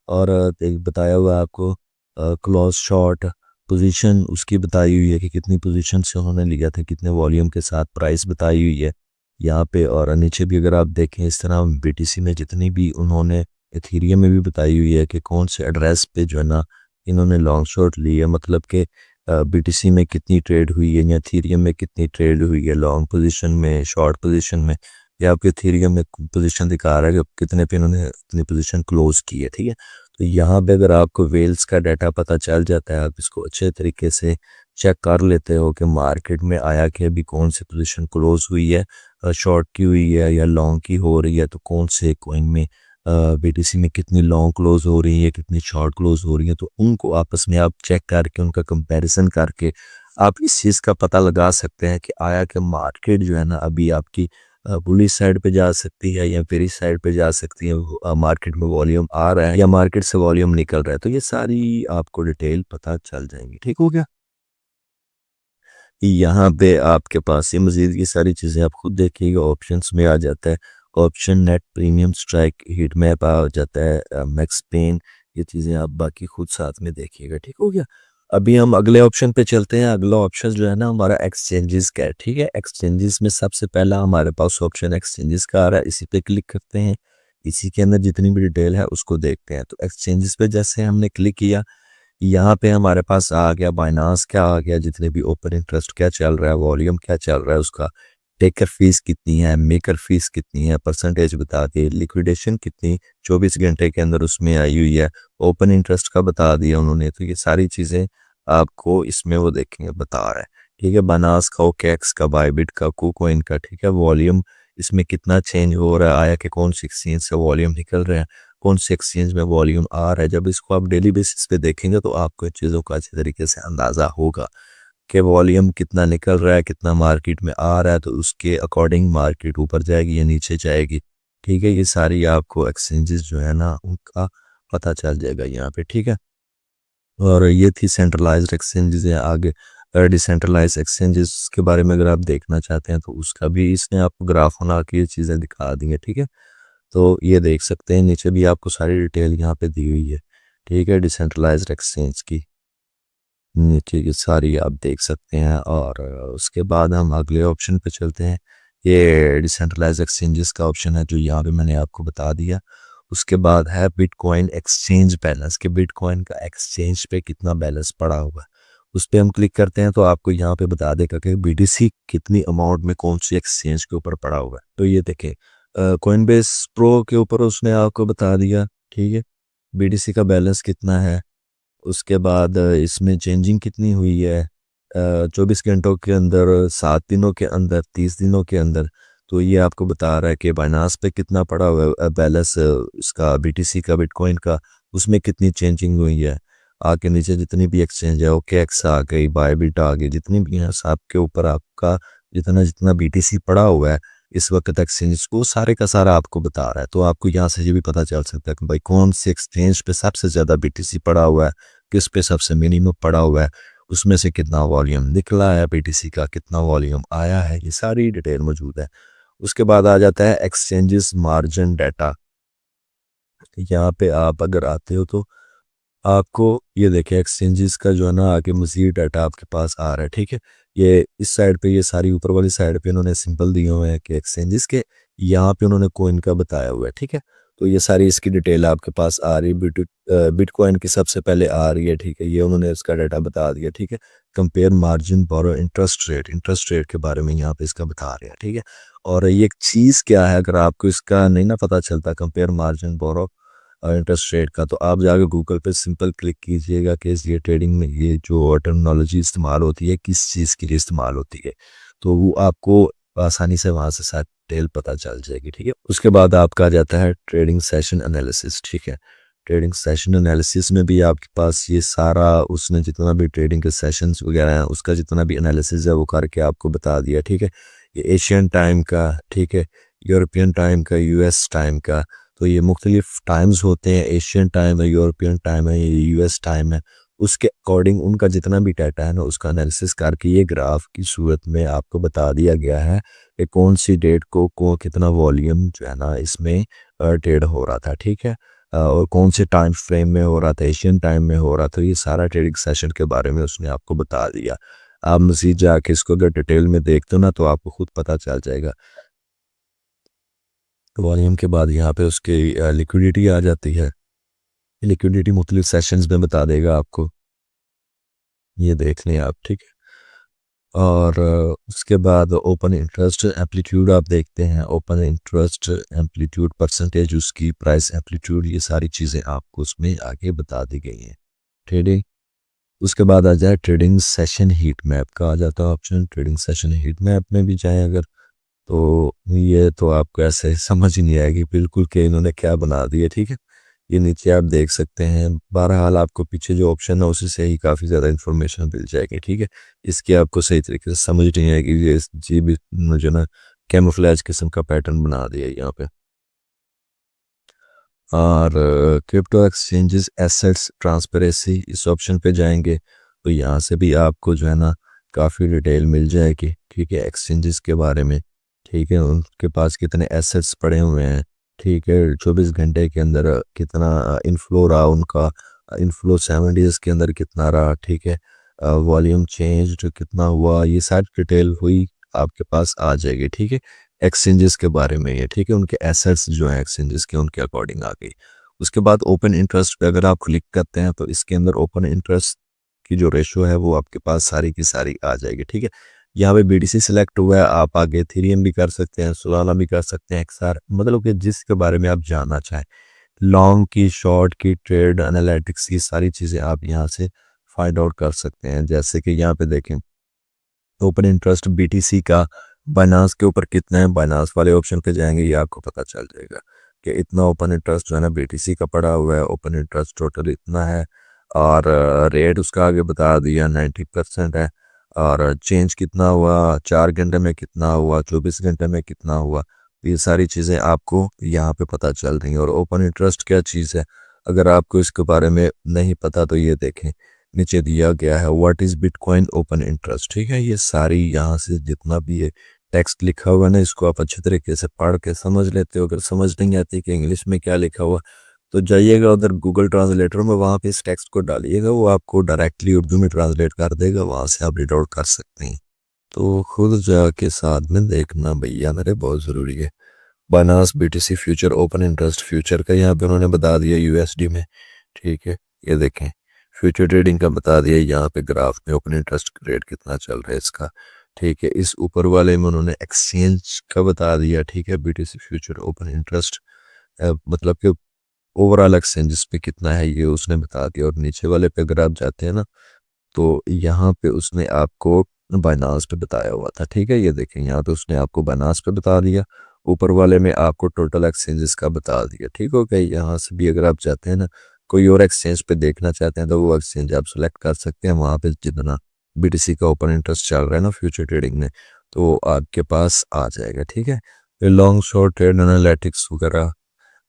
और बताया हुआ है आपको क्लोज शॉर्ट पोजीशन उसकी बताई हुई है कि कितनी पोजीशन से उन्होंने लिया था, कितने वॉल्यूम के साथ प्राइस बताई हुई है यहाँ पे। और नीचे भी अगर आप देखें इस तरह बीटीसी में जितनी भी उन्होंने एथीरियम में भी बताई हुई है कि कौन से एड्रेस पे जो है ना इन्होंने लॉन्ग शॉर्ट ली है, मतलब कि बीटीसी में कितनी ट्रेड हुई है या एथीरियम में कितनी ट्रेड हुई है लॉन्ग पोजीशन में, शॉर्ट पोजीशन में, या आपके एथीरियम में पोजीशन दिखा रहा है कि कितने पे इन्होंने अपनी पोजीशन क्लोज की है। ठीक है, तो यहाँ पे अगर आपको वेल्स का डाटा पता चल जाता है, आप इसको अच्छे तरीके से चेक कर लेते हो कि मार्केट में आया कि अभी कौन सी पोजीशन क्लोज हुई है, शॉर्ट की हुई है या लॉन्ग की हो रही है, तो कौन से कॉइन में बीटीसी में कितनी लॉन्ग क्लोज हो रही है, कितनी शॉर्ट क्लोज हो रही है, तो उनको आपस में आप चेक करके उनका कंपैरिजन करके आप इस चीज़ का पता लगा सकते हैं कि आया कि मार्केट जो है ना अभी आपकी बुलिश साइड पे जा सकती है या फिर इस साइड पे जा सकती है, मार्केट में वॉल्यूम आ रहा है या मार्केट से वॉल्यूम निकल रहा है। तो ये सारी आपको डिटेल पता चल जाएंगी। ठीक हो गया, यहाँ पे आपके पास ये मजीद की सारी चीज़ें आप खुद देखिएगा। ऑप्शंस में आ जाता है option net premium strike, heat map आ जाता है, मैक्स पेन, ये चीज़ें आप बाकी खुद साथ में देखिएगा। ठीक हो गया, अभी हम अगले ऑप्शन पे चलते हैं। अगला ऑप्शन जो है ना हमारा एक्सचेंजेस का है। ठीक है, एक्सचेंजेस में सबसे पहला हमारे पास ऑप्शन एक्सचेंजेस का आ रहा है, इसी पे क्लिक करते हैं, इसी के अंदर जितनी भी डिटेल है उसको देखते हैं। तो एक्सचेंजेस पे जैसे हमने क्लिक किया, यहाँ पे हमारे पास आ गया बाइनांस क्या आ गया, जितने भी ओपन इंटरेस्ट क्या चल रहा है, वॉल्यूम क्या चल रहा है उसका, टेकर फीस कितनी है, मेकर फीस कितनी है, परसेंटेज बता दी, लिक्विडेशन कितनी 24 घंटे के अंदर उसमें आई हुई है, ओपन इंटरेस्ट का बता दिया उन्होंने। तो ये सारी चीज़ें आपको इसमें वो देखेंगे बता रहा है। ठीक है, बाइनांस का, ओकेएक्स का, बाइबिट का, कुकोइन का। ठीक है, वॉल्यूम इसमें कितना चेंज हो रहा है, आया कि कौन सी एक्सचेंज से वॉल्यूम निकल रहे हैं, कौन से एक्सचेंज में वॉल्यूम आ रहा है। जब इसको आप डेली बेसिस पे देखेंगे तो आपको इन चीज़ों का अच्छे तरीके से अंदाज़ा होगा कि वॉल्यूम कितना निकल रहा है, कितना मार्केट में आ रहा है, तो उसके अकॉर्डिंग मार्केट ऊपर जाएगी या नीचे जाएगी। ठीक है, ये सारी आपको एक्सचेंजेस जो है ना उनका पता चल जाएगा यहाँ पे। ठीक है, और ये थी सेंट्रलाइज्ड एक्सचेंजेस है। आगे डिसेंट्रलाइज एक्सचेंजेस के बारे में अगर आप देखना चाहते हैं तो उसका भी इसने आपको ग्राफ बना के ये चीज़ें दिखा दी है, ठीक है। तो ये देख सकते हैं, नीचे भी आपको सारी डिटेल यहाँ पे दी हुई है, ठीक है, डिसेंट्रलाइज्ड एक्सचेंज की नीचे की सारी आप देख सकते हैं। और उसके बाद हम अगले ऑप्शन पे चलते हैं। ये डिसेंट्रलाइज एक्सचेंजेस का ऑप्शन है जो यहाँ पे मैंने आपको बता दिया। उसके बाद है बिटकॉइन एक्सचेंज बैलेंस, के बिटकॉइन का एक्सचेंज पे कितना बैलेंस पड़ा हुआ है। उस पर हम क्लिक करते हैं तो आपको यहाँ पे बता देगा कि बीटीसी कितनी अमाउंट में कौन सी एक्सचेंज के ऊपर पड़ा हुआ है। तो ये देखें, कॉइनबेस प्रो के ऊपर उसने आपको बता दिया, ठीक है, बीटीसी का बैलेंस कितना है। उसके बाद इसमें चेंजिंग कितनी हुई है 24 घंटों के अंदर, 7 दिनों के अंदर, 30 दिनों के अंदर। तो ये आपको बता रहा है कि बाइनांस पे कितना पड़ा हुआ है बैलेंस इसका बीटीसी का, बिटकॉइन का, उसमें कितनी चेंजिंग हुई है। आगे नीचे जितनी भी एक्सचेंज है, ओके एक्स आ गई, बायबिट आ गई, जितनी भी हैं सबके ऊपर आपका जितना जितना बीटीसी पड़ा हुआ है इस वक्त एक्सचेंज को सारे का सारा आपको बता रहा है। तो आपको यहाँ से ये भी पता चल सकता है कि भाई कौन सी एक्सचेंज पे सबसे ज़्यादा बीटीसी पड़ा हुआ है, किस पे सबसे मिनिमम पड़ा हुआ है, उसमें से कितना वॉल्यूम निकला है बीटीसी का, कितना वॉल्यूम आया है, ये सारी डिटेल मौजूद है। उसके बाद आ जाता है एक्सचेंजेस मार्जिन डाटा। यहाँ पे आप अगर आते हो तो आपको ये देखिए एक्सचेंजेस का जो है ना आगे मजीद डाटा आपके पास आ रहा है, ठीक है। ये इस साइड पे, ये सारी ऊपर वाली साइड पे इन्होंने सिंपल दिए हुए हैं कि एक्सचेंजेस के, यहाँ पे उन्होंने कोइन का बताया हुआ है, ठीक है। तो ये सारी इसकी डिटेल आपके पास आ रही है। बिटकॉइन की सबसे पहले आ रही है, ठीक है, ये उन्होंने इसका डाटा बता दिया, ठीक है। कंपेयर मार्जिन बोरो इंटरेस्ट रेट के बारे में यहाँ पे इसका बता रहे हैं, ठीक है। और ये एक चीज़ क्या है, अगर आपको इसका नहीं ना पता चलता कंपेयर मार्जिन बोरो इंटरेस्ट रेट का, तो आप जाकर गूगल पे सिंपल क्लिक कीजिएगा कि ये ट्रेडिंग में ये जो टर्मिनोलॉजी इस्तेमाल होती है किस चीज़ के लिए इस्तेमाल होती है, तो वो आपको आसानी से वहाँ से सारी डिटेल पता चल जाएगी, ठीक है। उसके बाद आपका आ जाता है ट्रेडिंग सेशन एनालिसिस, ठीक है। ट्रेडिंग सेशन एनालिसिस में भी आपके पास ये सारा उसने जितना भी ट्रेडिंग के सेशंस वगैरह हैं उसका जितना भी एनालिसिस है वो करके आपको बता दिया, ठीक है। ये एशियन टाइम का, ठीक है, यूरोपियन टाइम का, यूएस टाइम का। तो ये मुख्तलिफ टाइम्स होते हैं, एशियन टाइम है, यूरोपियन टाइम है, ये यूएस टाइम है। उसके अकॉर्डिंग उनका जितना भी डाटा है ना उसका एनालिसिस करके ये ग्राफ की सूरत में आपको बता दिया गया है कि कौन सी डेट को कितना वॉल्यूम जो है ना इसमें ट्रेड हो रहा था, ठीक है। और कौन से टाइम फ्रेम में हो रहा था, एशियन टाइम में हो रहा था। ये सारा ट्रेडिंग सेशन के बारे में उसने आपको बता दिया। आप मज़ीद जाके इसको अगर डिटेल में देखते हो ना तो आपको खुद पता चल जाएगा। वॉल्यूम के बाद यहाँ पे उसकी लिक्विडिटी आ जाती है। लिक्विडिटी मुख्तलिफ सेशंस में बता देगा आपको, ये देख लें आप, ठीक है। और उसके बाद ओपन इंटरेस्ट एम्पलीट्यूड आप देखते हैं, ओपन इंटरेस्ट एम्पलीट्यूड परसेंटेज, उसकी प्राइस एम्पलीट्यूड, ये सारी चीज़ें आपको उसमें आगे बता दी गई हैं, ट्रेडिंग। उसके बाद आ जाए ट्रेडिंग सेशन हीट मैप का, आ जाता है option. Trading session heat map में भी जाएं अगर, तो ये तो आपको ऐसे समझ ही नहीं आएगी बिल्कुल कि इन्होंने क्या बना दिया, ठीक है। ये नीचे आप देख सकते हैं। बहरहाल आपको पीछे जो ऑप्शन है उसी से ही काफ़ी ज़्यादा इन्फॉर्मेशन मिल जाएगी, ठीक है। इसकी आपको सही तरीके से समझ नहीं आएगी, ये भी मुझे ना कैमोफ्लेज किस्म का पैटर्न बना दिया यहाँ पे। और क्रिप्टो एक्सचेंजेस एसेट्स ट्रांसपेरेंसी, इस ऑप्शन पे जाएंगे तो यहाँ से भी आपको जो है ना काफ़ी डिटेल मिल जाएगी, ठीक है, एक्सचेंजेस के बारे में, ठीक है। उनके पास कितने एसेट्स पड़े हुए हैं, ठीक है, 24 घंटे के अंदर कितना इनफ्लो रहा उनका, इनफ्लो 7 डेज के अंदर कितना रहा, ठीक है, वॉल्यूम चेंज कितना हुआ, ये सारी डिटेल हुई आपके पास आ जाएगी, ठीक है। एक्सचेंजेस के बारे में ये, ठीक है, उनके एसेट्स जो हैं एक्सचेंजेस के उनके अकॉर्डिंग आ गई। उसके बाद ओपन इंटरेस्ट पे अगर आप क्लिक करते हैं तो इसके अंदर ओपन इंटरेस्ट की जो रेशो है वो आपके पास सारी की सारी आ जाएगी, ठीक है। यहाँ पे बीटीसी सिलेक्ट हुआ है, आप आगे इथेरियम भी कर सकते हैं, सोलाना भी कर सकते हैं, एक्सआर, मतलब कि जिसके बारे में आप जानना चाहें, लॉन्ग की, शॉर्ट की, ट्रेड एनालिटिक्स की सारी चीज़ें आप यहाँ से फाइंड आउट कर सकते हैं। जैसे कि यहाँ पे देखें ओपन इंटरेस्ट बीटीसी का बाइनांस के ऊपर कितना है, बाइनांस वाले ऑप्शन पे जाएंगे, ये आपको पता चल जाएगा कि इतना ओपन इंटरेस्ट जो है ना बीटीसी का पड़ा हुआ है, ओपन इंटरेस्ट टोटल इतना है। और रेट उसका आगे बता दिया 90% है। और चेंज कितना हुआ, 4 घंटे में कितना हुआ, 24 घंटे में कितना हुआ, ये सारी चीज़ें आपको यहाँ पे पता चल रही हैं। और ओपन इंटरेस्ट क्या चीज़ है, अगर आपको इसके बारे में नहीं पता तो ये देखें, नीचे दिया गया है what is bitcoin open interest. ठीक है, ये सारी यहाँ से जितना भी ये टेक्स्ट लिखा हुआ है ना, इसको आप अच्छे तरीके से पढ़ के समझ लेते हो। अगर समझ नहीं आती कि इंग्लिश में क्या लिखा हुआ, तो जाइएगा उधर गूगल ट्रांसलेटर में, वहाँ पे इस टेक्स्ट को डालिएगा, वो आपको डायरेक्टली उर्दू में ट्रांसलेट कर देगा, वहाँ से आप रीड आउट कर सकते हैं। तो खुद जाके साथ में देखना भैया मेरे, बहुत ज़रूरी है। Binance BTC future open interest future का यहाँ पे उन्होंने बता दिया यूएसडी में। ठीक है, ये देखें फ्यूचर ट्रेडिंग का बता दिया, यहाँ पे ग्राफ में ओपन इंटरेस्ट रेट कितना चल रहा है इसका। ठीक है, इस ऊपर वाले में उन्होंने एक्सचेंज का बता दिया। ठीक है, बीटीसी फ्यूचर ओपन इंटरेस्ट मतलब कि ओवरऑल एक्सचेंजेस पे कितना है ये उसने बता दिया। और नीचे वाले पे अगर आप जाते हैं ना, तो यहाँ पे उसने आपको बाइनांस पे बताया हुआ था। ठीक है, ये देखें यहाँ पे उसने आपको बाइनांस पे बता दिया, ऊपर वाले में आपको टोटल एक्सचेंजेस का बता दिया। ठीक हो गया, यहाँ से भी अगर आप चाहते हैं ना कोई और एक्सचेंज पे देखना चाहते हैं, तो वो एक्सचेंज आप सेलेक्ट कर सकते हैं। वहाँ पे जितना बीटीसी का ओपन इंटरेस्ट चल रहा है ना फ्यूचर ट्रेडिंग में, तो आपके पास आ जाएगा। ठीक है, लॉन्ग शॉर्ट ट्रेड एनालिटिक्स वगैरह,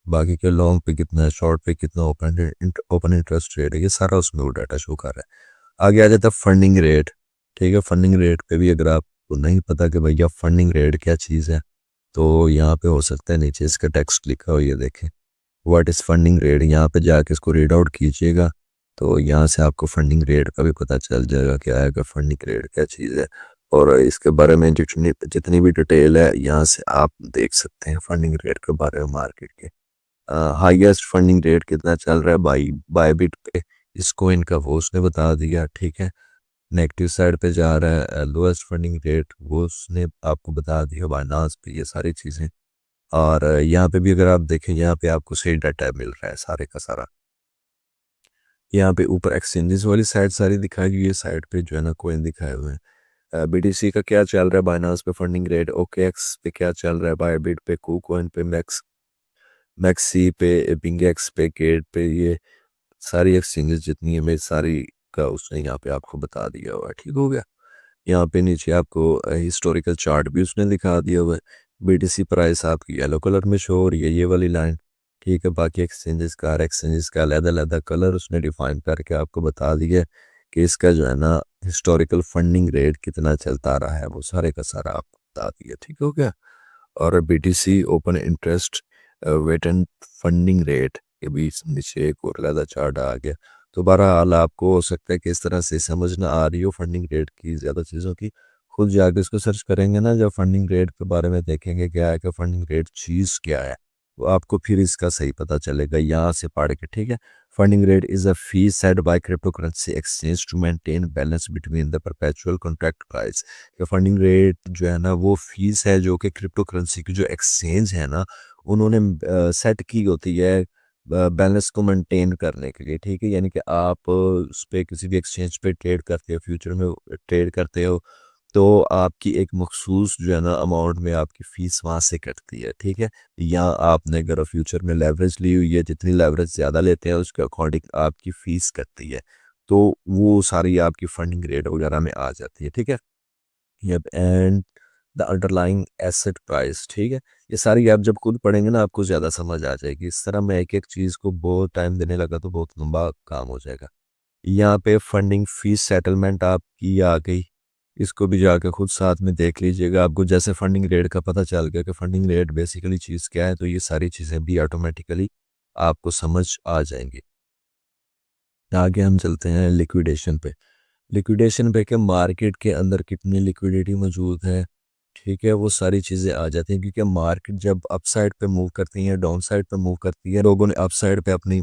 बाकी के लॉन्ग पे कितना है, शॉर्ट पे कितना, ओपन इंटरेस्ट रेट है, ये सारा उसमें वो डाटा शो कर रहा है। आगे आ जाता है फंडिंग रेट। ठीक है, फंडिंग रेट पे भी अगर आपको नहीं पता कि भैया फंडिंग रेट क्या चीज़ है, तो यहाँ पे हो सकता है नीचे इसका टेक्स्ट लिखा हो, ये देखें व्हाट इज़ फंडिंग रेट, यहाँ पे जाके इसको रीड आउट कीजिएगा, तो यहाँ से आपको फंडिंग रेट का भी पता चल जाएगा क्या है कि फंडिंग रेट क्या चीज़ है। और इसके बारे में जितनी जितनी भी डिटेल है यहाँ से आप देख सकते हैं फंडिंग रेट के बारे में, मार्केट के हाईएस्ट फंडिंग रेट कितना चल रहा है बायबिट पे, इस कोइन का वो उसने बता दिया। ठीक है, नेगेटिव साइड पे जा रहा है लोएस्ट फंडिंग रेट, वो उसने आपको बता दिया बाइनांस पे, ये सारी चीज़ें। और यहाँ पे भी अगर आप देखें, यहाँ पे आपको सही डाटा मिल रहा है सारे का सारा। यहाँ पे ऊपर एक्सचेंजेस वाली साइड सारी दिखाई गई है, साइड पे जो है ना कोइन दिखाए हुए हैं। बीटीसी का क्या चल रहा है, बाइनांस पे फंडिंग रेट, ओकेएक्स पे क्या चल रहा है, बायबिट पे, कूकॉइन पे, मैक्सी पे, बिंगेक्स पे, गेट पे, ये सारी एक्सचेंजेस जितनी है मेरी सारी का उसने यहाँ पे आपको बता दिया हुआ है। ठीक हो गया, यहाँ पे नीचे आपको हिस्टोरिकल चार्ट भी उसने दिखा दिया हुआ है। बीटीसी प्राइस आपकी येलो कलर में शो हो रही है, ये वाली लाइन। ठीक है, बाकी एक्सचेंजेस का, हर एक्सचेंजेस का अलग अलग कलर उसने डिफाइन करके आपको बता दिया कि इसका जो है ना हिस्टोरिकल फंडिंग रेट कितना चलता रहा है, वो सारे का सारा आपको बता दिया। ठीक हो गया, और BTC open interest weight and funding rate के बीच नीचे एक और अलग चार्ट आ गया। तो बहरहाल आपको हो सकता है कि इस तरह से समझ ना आ रही हो फंडिंग रेट की ज़्यादा चीज़ों की, खुद जाकर इसको सर्च करेंगे ना, जब फंडिंग रेट के बारे में देखेंगे क्या है कि फंडिंग रेट चीज़ क्या है, तो आपको फिर इसका सही पता चलेगा यहाँ से पढ़ के। ठीक है, funding rate is a fee set by cryptocurrency exchange to maintain balance between the perpetual contract price. Funding rate जो है ना वो फीस है जो कि क्रिप्टो करेंसी की जो एक्सचेंज है ना उन्होंने सेट की होती है बैलेंस को मेंटेन करने के लिए। ठीक है, यानी कि आप उस पर किसी भी एक्सचेंज पे ट्रेड करते हो, फ्यूचर में ट्रेड करते हो, तो आपकी एक मखसूस जो है ना अमाउंट में आपकी फ़ीस वहाँ से कटती है। ठीक है, या आपने अगर फ्यूचर में लेवरेज ली हुई है, जितनी लेवरेज ज़्यादा लेते हैं उसके अकॉर्डिंग आपकी फ़ीस कटती है, तो वो सारी आपकी फंडिंग रेट वगैरह में आ जाती है। ठीक है, yup, and the underlying asset price. ठीक है, ये सारी आप जब खुद पढ़ेंगे ना आपको ज़्यादा समझ आ जाएगी। इस तरह मैं एक एक चीज़ को बहुत टाइम देने लगा तो बहुत लंबा काम हो जाएगा। यहाँ पे फंडिंग फीस सेटलमेंट आपकी आ गई, इसको भी जाके खुद साथ में देख लीजिएगा। आपको जैसे फंडिंग रेट का पता चल गया कि फंडिंग रेट बेसिकली चीज़ क्या है, तो ये सारी चीज़ें भी ऑटोमेटिकली आपको समझ आ जाएंगी। आगे हम चलते हैं लिक्विडेशन पे। लिक्विडेशन पे के मार्केट के अंदर कितनी लिक्विडिटी मौजूद है, ठीक है, वो सारी चीज़ें आ जाती हैं। क्योंकि मार्केट जब अप साइड पे मूव करती है, डाउन साइड पे मूव करती है, लोगों ने अप साइड पे अपनी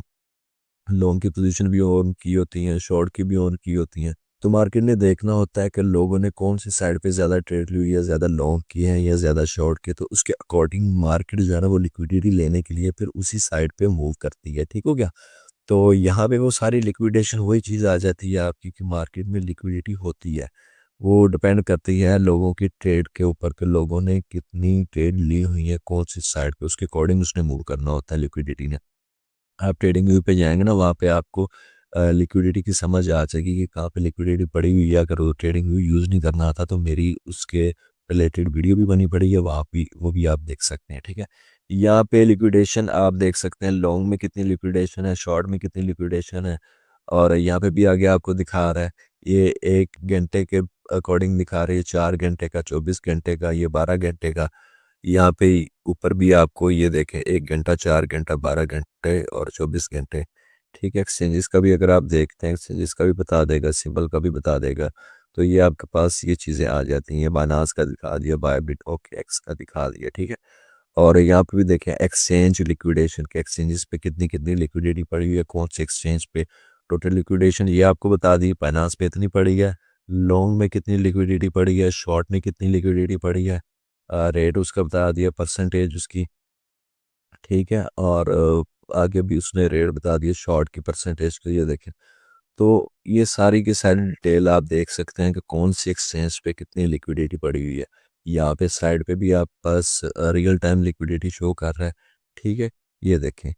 लॉन्ग की पोजीशन भी ऑन की होती हैं, शॉर्ट की भी ऑन की होती हैं, तो मार्केट ने देखना होता है कि लोगों ने कौन सी साइड पे ज़्यादा ट्रेड ली हुई है, ज़्यादा लॉन्ग की है या ज़्यादा शॉर्ट की, तो उसके अकॉर्डिंग मार्केट जो है ना वो लिक्विडिटी लेने के लिए फिर उसी साइड पे मूव करती है। ठीक हो गया, तो यहाँ पे वो सारी लिक्विडेशन वही चीज़ आ जाती है आपकी कि मार्केट में लिक्विडिटी होती है। वो डिपेंड करती है लोगों की ट्रेड के ऊपर कि लोगों ने कितनी ट्रेड ली हुई है कौन सी साइड पे, उसके अकॉर्डिंग उसने मूव करना होता है लिक्विडिटी ने। आप ट्रेडिंग व्यू पे जाएंगे ना, वहाँ पे आपको लिक्विडिटी की समझ आ जाएगी कि कहाँ पे लिक्विडिटी पड़ी हुई है। अगर वो ट्रेडिंग व्यू यूज़ नहीं करना आता तो मेरी उसके रिलेटेड वीडियो भी बनी पड़ी है, वहाँ भी वो भी आप देख सकते हैं। ठीक है, यहाँ पे लिक्विडेशन आप देख सकते हैं, लॉन्ग में कितनी लिक्विडेशन है, शॉर्ट में कितनी लिक्विडेशन है, और यहाँ पे भी आगे आपको दिखा रहा है, ये 1 घंटे के अकॉर्डिंग दिखा रही है, 4 घंटे का, 24 घंटे का, ये 12 घंटे का। यहाँ पे ऊपर भी आपको ये देखें, 1 घंटा, 4 घंटा, 12 घंटे और 24 घंटे। ठीक है, एक्सचेंजेस का भी अगर आप देखते हैं, एक्सचेंजेस का भी बता देगा, सिंबल का भी बता देगा। तो ये आपके पास ये चीज़ें आ जाती हैं, बाइनांस का दिखा दिया, बायबिट, ओके एक्स का दिखा दिया। ठीक है, और यहाँ पे भी देखें एक्सचेंज लिक्विडेशन के, एक्सचेंजेस पे कितनी कितनी लिक्विडिटी पड़ी हुई है, कौन से एक्सचेंज पे टोटल लिक्विडेशन ये आपको बता दी, फाइनेंस पे इतनी पड़ी है, लॉन्ग में कितनी लिक्विडिटी पड़ी है, शॉर्ट में कितनी लिक्विडिटी पड़ी है, रेट उसका बता दिया, परसेंटेज उसकी। ठीक है, और आगे भी उसने रेट बता दिया शॉर्ट की, परसेंटेज को, ये देखें। तो ये सारी की सारी डिटेल आप देख सकते हैं कि कौन सी एक्सचेंज पे कितनी लिक्विडिटी पड़ी हुई है। यहाँ पे साइड पे भी आप पास रियल टाइम लिक्विडिटी शो कर रहा है। ठीक है, ये देखें,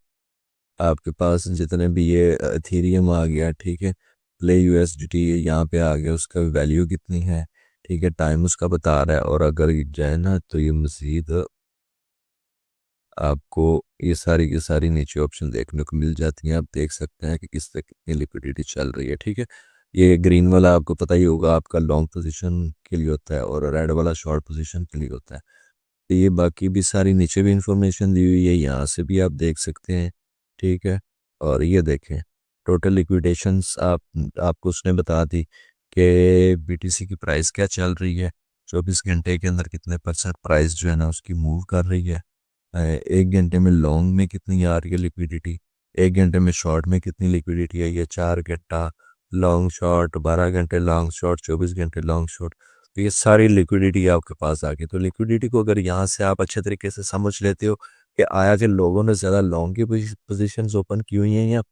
आपके पास जितने भी ये एथेरियम आ गया, ठीक है, प्ले यूएसडीटी यहाँ पे आ गया, उसका वैल्यू कितनी है, ठीक है, टाइम उसका बता रहा है। और अगर जाए ना तो ये मजीद आपको ये सारी की सारी नीचे ऑप्शन देखने को मिल जाती हैं। आप देख सकते हैं कि किस तरह कितनी लिक्विडिटी चल रही है। ठीक है, ये ग्रीन वाला आपको पता ही होगा, आपका लॉन्ग पोजीशन के लिए होता है, और रेड वाला शॉर्ट पोजीशन के लिए होता है। तो ये बाकी भी सारी नीचे भी इंफॉर्मेशन दी हुई है, यहाँ से भी आप देख सकते हैं। ठीक है, और ये देखें टोटल लिक्विडेशंस आपको उसने बता दी कि बीटीसी की प्राइस क्या चल रही है, 24 घंटे के अंदर कितने परसेंट प्राइस जो है ना उसकी मूव कर रही है। 1 घंटे में लॉन्ग में कितनी आ रही है लिक्विडिटी, 1 घंटे में शॉर्ट में कितनी लिक्विडिटी है, ये 4 घंटा लॉन्ग शॉर्ट, 12 घंटे लॉन्ग शॉर्ट, 24 घंटे लॉन्ग शॉर्ट। तो ये सारी लिक्विडिटी आपके पास आ गई। तो लिक्विडिटी को अगर यहाँ से आप अच्छे तरीके से समझ लेते हो कि आया कि लोगों ने ज़्यादा लॉन्ग की पोजीशंस ओपन की हुई हैं या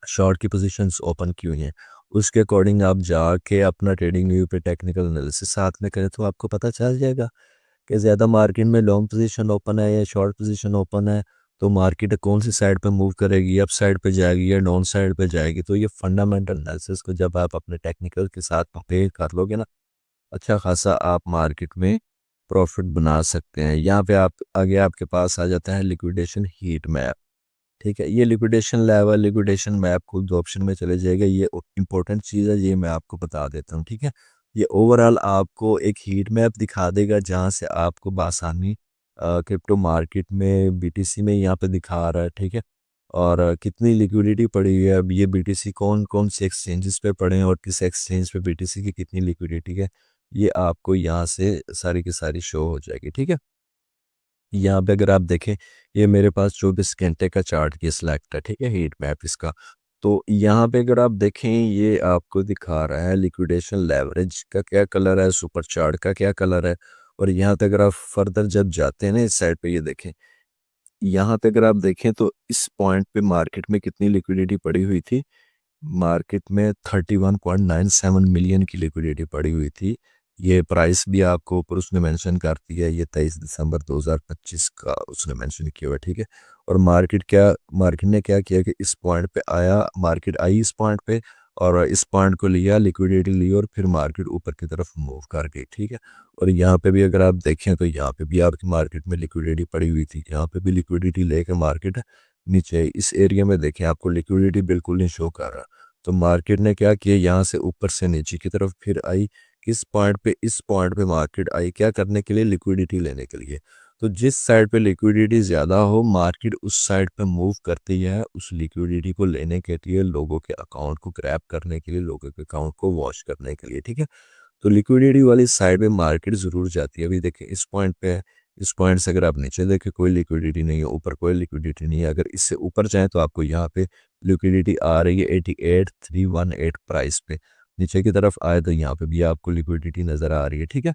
शॉर्ट की पोजीशंस ओपन की हुई हैं, उसके अकॉर्डिंग आप जाके अपना ट्रेडिंग व्यू पे टेक्निकल एनालिसिस साथ में करें तो आपको पता चल जाएगा कि ज़्यादा मार्केट में लॉन्ग पोजीशन ओपन है या शॉर्ट पोजीशन ओपन है। तो मार्केट कौन सी साइड पे मूव करेगी, अप साइड पे जाएगी या डाउन साइड पे जाएगी। तो ये फंडामेंटल एनालिसिस को जब आप अपने टेक्निकल के साथ कंपेयर कर लोगे ना, अच्छा खासा आप मार्केट में प्रॉफिट बना सकते हैं। यहाँ पे आप आगे आपके पास आ जाता है लिक्विडेशन हीट मैप। ठीक है, ये लिक्विडेशन लेवल, लिक्विडेशन मैप खुद ऑप्शन में चले जाएगा, ये इंपॉर्टेंट चीज़ है, ये मैं आपको बता देता हूँ। ठीक है, ये ओवरऑल आपको एक हीट मैप दिखा देगा जहाँ से आपको बासानी क्रिप्टो मार्केट में बीटीसी में यहाँ पे दिखा रहा है। ठीक है, और कितनी लिक्विडिटी पड़ी हुई है, अब ये बीटीसी कौन कौन से एक्सचेंजेस पे पड़े हैं और किस एक्सचेंज पे बीटीसी की कितनी लिक्विडिटी है, ये आपको यहाँ से सारी की सारी शो हो जाएगी। ठीक है, यहाँ पे अगर आप देखें, ये मेरे पास 24 घंटे का चार्ट की सिलेक्ट है। ठीक है, हीट मैप इसका। तो यहाँ पे अगर आप देखें, ये आपको दिखा रहा है लिक्विडेशन लेवरेज का क्या कलर है, सुपर चार्ट का क्या कलर है। और यहाँ पे अगर आप फर्दर जब जाते हैं ना इस साइड पे, ये देखें, यहाँ पे अगर आप देखें तो इस पॉइंट पे मार्केट में कितनी लिक्विडिटी पड़ी हुई थी, मार्केट में 31.97 मिलियन की लिक्विडिटी पड़ी हुई थी। ये प्राइस भी आपको ऊपर उसने मेंशन कर दिया है, ये 23 दिसंबर 2025 का उसने मेंशन किया हुआ है। ठीक है, और मार्केट ने क्या किया कि इस पॉइंट पे आया, मार्केट आई इस पॉइंट पे, और इस पॉइंट को लिया, लिक्विडिटी ली, और फिर मार्केट ऊपर की तरफ मूव कर गई। ठीक है, और यहाँ पे भी अगर आप देखें तो यहाँ पे भी आपकी मार्केट में लिक्विडिटी पड़ी हुई थी, यहाँ पे भी लिक्विडिटी लेकर मार्केट नीचे इस एरिया में देखें, आपको लिक्विडिटी बिल्कुल नहीं शो कर रहा। तो मार्केट ने क्या किया, यहाँ से ऊपर से नीचे की तरफ फिर आई, किस पॉइंट पे, इस पॉइंट पे मार्केट आई क्या करने के लिए, लिक्विडिटी लेने के लिए। तो जिस साइड पे लिक्विडिटी ज़्यादा हो, मार्केट उस साइड पे मूव करती है, उस लिक्विडिटी को लेने के लिए, लोगों के अकाउंट को ग्रैब करने के लिए, लोगों के अकाउंट को वॉश करने के लिए। ठीक है, तो लिक्विडिटी वाली साइड में मार्केट ज़रूर जाती है। अभी देखिए इस पॉइंट पे है, इस पॉइंट से अगर आप नीचे देखें कोई लिक्विडिटी नहीं है, ऊपर कोई लिक्विडिटी नहीं है। अगर इससे ऊपर जाएं तो आपको यहाँ पे लिक्विडिटी आ रही है 88,318 प्राइस पे। नीचे की तरफ आए तो यहाँ पे भी आपको लिक्विडिटी नज़र आ रही है। ठीक है,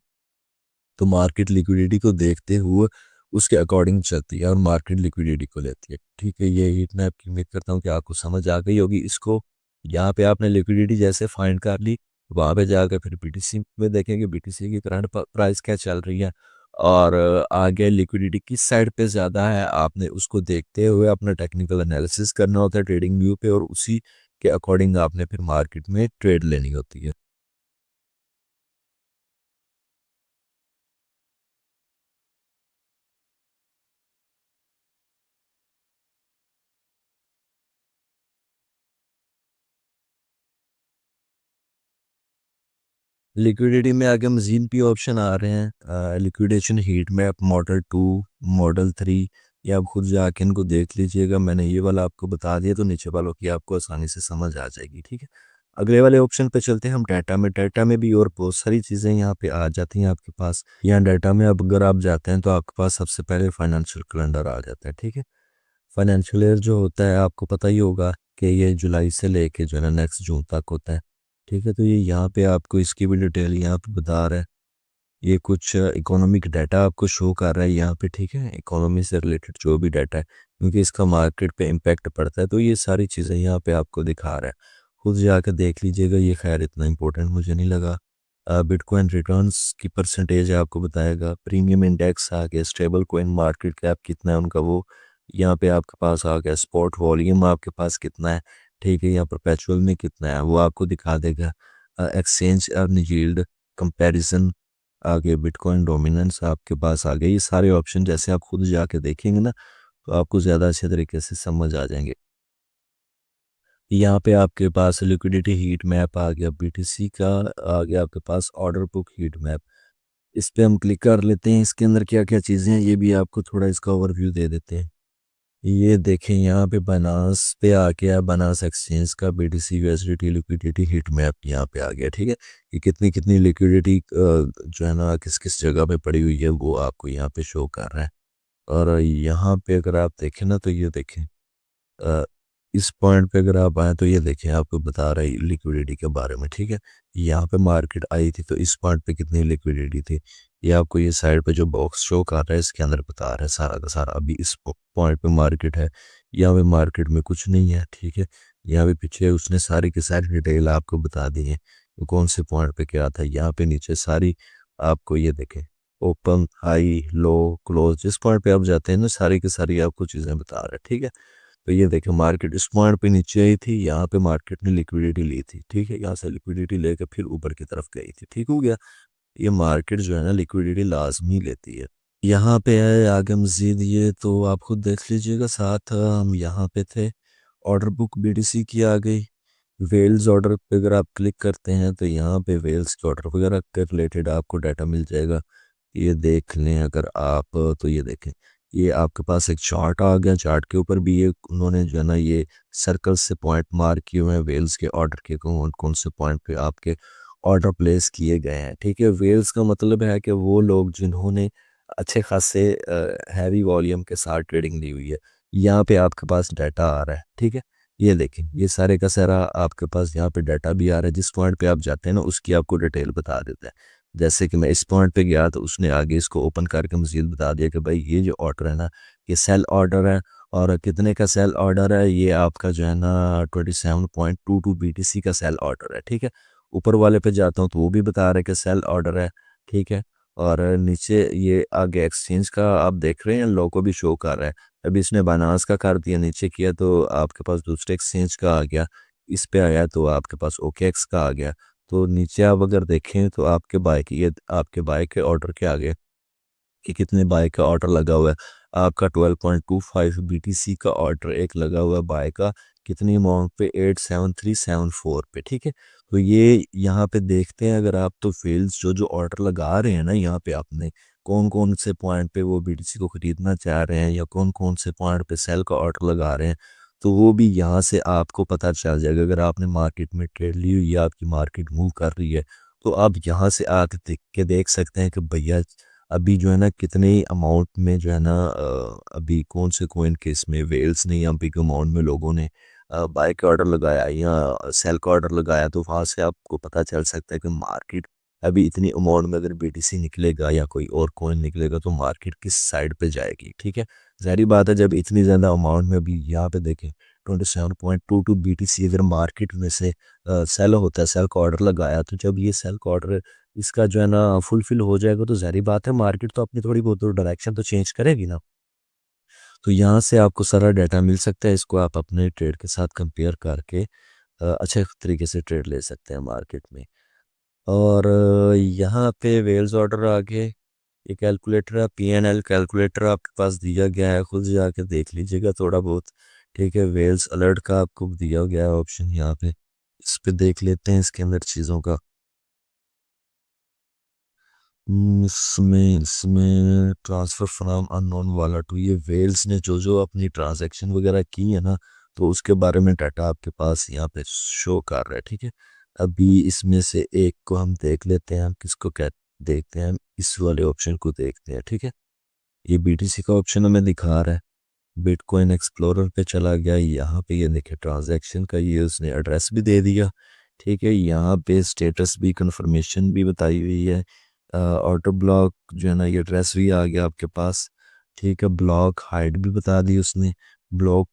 तो मार्केट लिक्विडिटी को देखते हुए उसके अकॉर्डिंग चलती है और मार्केट लिक्विडिटी को लेती है। ठीक है, ये हीट मैप की उम्मीद करता हूँ कि आपको समझ आ गई होगी। इसको यहाँ पे आपने लिक्विडिटी जैसे फाइंड कर ली, वहाँ पे जाकर फिर बीटीसी में देखेंगे बीटीसी की करंट प्राइस क्या चल रही है, और आगे लिक्विडिटी किस साइड पे ज़्यादा है, आपने उसको देखते हुए अपना टेक्निकल एनालिसिस करना होता है ट्रेडिंग व्यू पे, और उसी के अकॉर्डिंग आपने फिर मार्केट में ट्रेड लेनी होती है। लिक्विडिटी में आगे मजीद भी ऑप्शन आ रहे हैं, liquidation heat map model 2, model 3। ये आप खुद जाके इनको देख लीजिएगा, मैंने ये वाला आपको बता दिया तो नीचे वालों की आपको आसानी से समझ आ जाएगी। ठीक है, अगले वाले ऑप्शन पे चलते हैं हम डाटा में। डाटा में भी और बहुत सारी चीज़ें यहाँ पे आ जाती हैं आपके पास। यहाँ डाटा में अब अगर आप जाते हैं तो आपके पास सबसे पहले फाइनेंशियल कैलेंडर आ जाता है। ठीक है, फाइनेंशियल ईयर जो होता है आपको पता ही होगा कि ये जुलाई से लेके जो है ना नेक्स्ट जून तक होता है। ठीक है, तो ये यहाँ पे आपको इसकी भी डिटेल यहाँ पे बता रहा है। ये कुछ इकोनॉमिक डाटा आपको शो कर रहा है यहाँ पे। ठीक है, इकोनॉमी से रिलेटेड जो भी डाटा है, क्योंकि इसका मार्केट पे इम्पैक्ट पड़ता है, तो ये सारी चीज़ें यहाँ पे आपको दिखा रहा है। खुद जाकर देख लीजिएगा, ये खैर इतना इंपॉर्टेंट मुझे नहीं लगा। बिटकॉइन रिटर्न्स की परसेंटेज आपको बताएगा। प्रीमियम इंडेक्स आ गया, स्टेबल कॉइन मार्केट कैप कितना है उनका वो यहाँ पे आपके पास आ गया। स्पॉट वॉल्यूम आपके पास कितना है, ठीक है, यहाँ परपेचुअल में कितना है वो आपको दिखा देगा। एक्सचेंज अर्न यील्ड कंपैरिजन आगे, बिटकॉइन डोमिनेंस आपके पास आ गए। ये सारे ऑप्शन जैसे आप खुद जाके देखेंगे ना तो आपको ज़्यादा अच्छे तरीके से समझ आ जाएंगे। यहाँ पे आपके पास लिक्विडिटी हीट मैप आ गया, बीटीसी का आ गया आपके पास ऑर्डर बुक हीट मैप। इस पे हम क्लिक कर लेते हैं, इसके अंदर क्या क्या चीज़ें हैं ये भी आपको थोड़ा इसका ओवरव्यू दे देते हैं। ये देखें यहाँ पे बायनांस पे आ गया, बायनांस एक्सचेंज का BTC USDT liquidity heat map यहाँ पे आ गया। ठीक है, कि कितनी कितनी लिक्विडिटी जो है ना किस किस जगह पे पड़ी हुई है वो आपको यहाँ पे शो कर रहा है। और यहाँ पे अगर आप देखें ना तो ये देखें, अ, इस पॉइंट पे अगर आप आए तो ये देखें आपको बता रहा है लिक्विडिटी के बारे में। ठीक है, यहाँ पे मार्केट आई थी तो इस पॉइंट पे कितनी लिक्विडिटी थी, ये आपको ये साइड पे जो बॉक्स शो कर रहा है इसके अंदर बता रहा है सारा का सारा। अभी इस पॉइंट पे मार्केट है, यहाँ पे मार्केट में कुछ नहीं है। ठीक है, यहाँ पे पीछे उसने सारी की सारी डिटेल आपको बता दी है, तो कौन से पॉइंट पे क्या था। यहाँ पे नीचे सारी आपको ये देखें, ओपन हाई लो क्लोज, जिस पॉइंट पे आप जाते हैं ना सारी की सारी आपको चीज़ें बता रहा है। ठीक है, तो ये देखें मार्केट इस पॉइंट पे नीचे आई थी, यहाँ पे मार्केट ने लिक्विडिटी ली थी। ठीक है, यहाँ से लिक्विडिटी लेकर फिर ऊपर की तरफ गई थी। ठीक हो गया, ये मार्केट जो है ना लिक्विडिटी लाजमी लेती है। यहाँ पे है आगे मजीद, ये तो आप खुद देख लीजिएगा। साथ हम यहाँ पे थे, ऑर्डर बुक बीटीसी की आ गई। वेल्स ऑर्डर पे अगर आप क्लिक करते हैं तो यहाँ पे वेल्स के ऑर्डर वगैरह के रिलेटेड आपको डाटा मिल जाएगा। ये देख लें अगर आप, तो ये देखें, ये आपके पास एक चार्ट आ गया। चार्ट के ऊपर भी ये उन्होंने जो है ना ये सर्कल से पॉइंट मार्क किए हुए हैं वेल्स के ऑर्डर के, कौन कौन से पॉइंट पे आपके ऑर्डर प्लेस किए गए हैं। ठीक है, वेल्स का मतलब है कि वो लोग जिन्होंने अच्छे खासे हैवी वॉल्यूम के साथ ट्रेडिंग ली हुई है। यहाँ पे आपके पास डाटा आ रहा है। ठीक है, ये देखें, ये सारे का सारा आपके पास यहाँ पे डाटा भी आ रहा है। जिस पॉइंट पे आप जाते हैं ना उसकी आपको डिटेल बता देता है। जैसे कि मैं इस पॉइंट पे गया तो उसने आगे इसको ओपन करके मजीद बता दिया कि भाई ये जो ऑर्डर है ना ये सेल ऑर्डर है, और कितने का सेल ऑर्डर है, ये आपका जो है ना 27.22 BTC का सेल ऑर्डर है। ठीक है, ऊपर वाले पे जाता हूँ तो वो भी बता रहे कि सेल ऑर्डर है। ठीक है, और नीचे ये आगे एक्सचेंज का आप देख रहे हैं लोगो भी शो कर रहा है। अभी इसने बायनांस का कर दिया, नीचे किया तो आपके पास दूसरे एक्सचेंज का आ गया, इस पे आया तो आपके पास OKX का आ गया। तो नीचे आप अगर देखें तो आपके बाय की, ये आपके बाय के ऑर्डर के आगे कि कितने बाय का ऑर्डर लगा हुआ है। आपका 12.25 BTC का ऑर्डर एक लगा हुआ है बाय का, कितनी अमाउंट पे, 87374 पे। ठीक है, तो ये यहाँ पे देखते हैं अगर आप, तो फेल्स जो जो ऑर्डर लगा रहे हैं ना यहाँ पे आपने कौन कौन से पॉइंट पे वो BTC को खरीदना चाह रहे हैं या कौन कौन से पॉइंट पे सेल का ऑर्डर लगा रहे हैं, तो वो भी यहाँ से आपको पता चल जाएगा। अगर आपने मार्केट में ट्रेड ली हुई है, आपकी मार्केट मूव कर रही है, तो आप यहाँ से आके देख के देख सकते हैं कि भैया अभी जो है ना कितने अमाउंट में जो है ना अभी कौन से कोइन के इसमें वेल्स ने या बिग अमाउंट में लोगों ने बाय का ऑर्डर लगाया या सेल का ऑर्डर लगाया, तो वहाँ से आपको पता चल सकता है कि मार्केट अभी इतनी अमाउंट में अगर BTC निकलेगा या कोई और कोइन निकलेगा तो मार्केट किस साइड पे जाएगी। ठीक है, जाहिर बात है जब इतनी ज़्यादा अमाउंट में, अभी यहाँ पे देखें 27.22 BTC अगर मार्केट में से सेल होता है, सेल का ऑर्डर लगाया, तो जब ये सेल का ऑर्डर इसका जो है ना फुलफिल हो जाएगा तो ज़ाहिर बात है मार्केट तो अपनी थोड़ी बहुत तो डायरेक्शन तो चेंज करेगी ना। तो यहाँ से आपको सारा डाटा मिल सकता है, इसको आप अपने ट्रेड के साथ कंपेयर करके अच्छे तरीके से ट्रेड ले सकते हैं मार्केट में। और यहाँ पे वेल्स ऑर्डर आगे, ये कैलकुलेटर है, PNL कैलकुलेटर आपके पास दिया गया है, खुद जाके देख लीजिएगा थोड़ा बहुत। ठीक है, वेल्स अलर्ट का आपको दिया गया है ऑप्शन यहाँ पे, इस पे देख लेते हैं इसके अंदर चीज़ों का। इसमें इसमें ट्रांसफ़र फ्रॉम अननोन वाला टू, ये वेल्स ने जो जो अपनी ट्रांजैक्शन वगैरह की है ना, तो उसके बारे में डाटा आपके पास यहाँ पे शो कर रहा है। ठीक है, अभी इसमें से एक को हम देख लेते हैं, हम किसको कह देखते हैं, हम इस वाले ऑप्शन को देखते हैं। ठीक है, ये बीटीसी का ऑप्शन हमें दिखा रहा है। बिटकॉइन एक्सप्लोरर पे चला गया, यहाँ पे ये देखिए ट्रांजैक्शन का ये उसने एड्रेस भी दे दिया। ठीक है, यहाँ पे स्टेटस भी कंफर्मेशन भी बताई हुई है। ऑटो ब्लॉक जो है ना, ये एड्रेस भी आ गया आपके पास। ठीक है, ब्लॉक हाइट भी बता दी उसने, ब्लॉक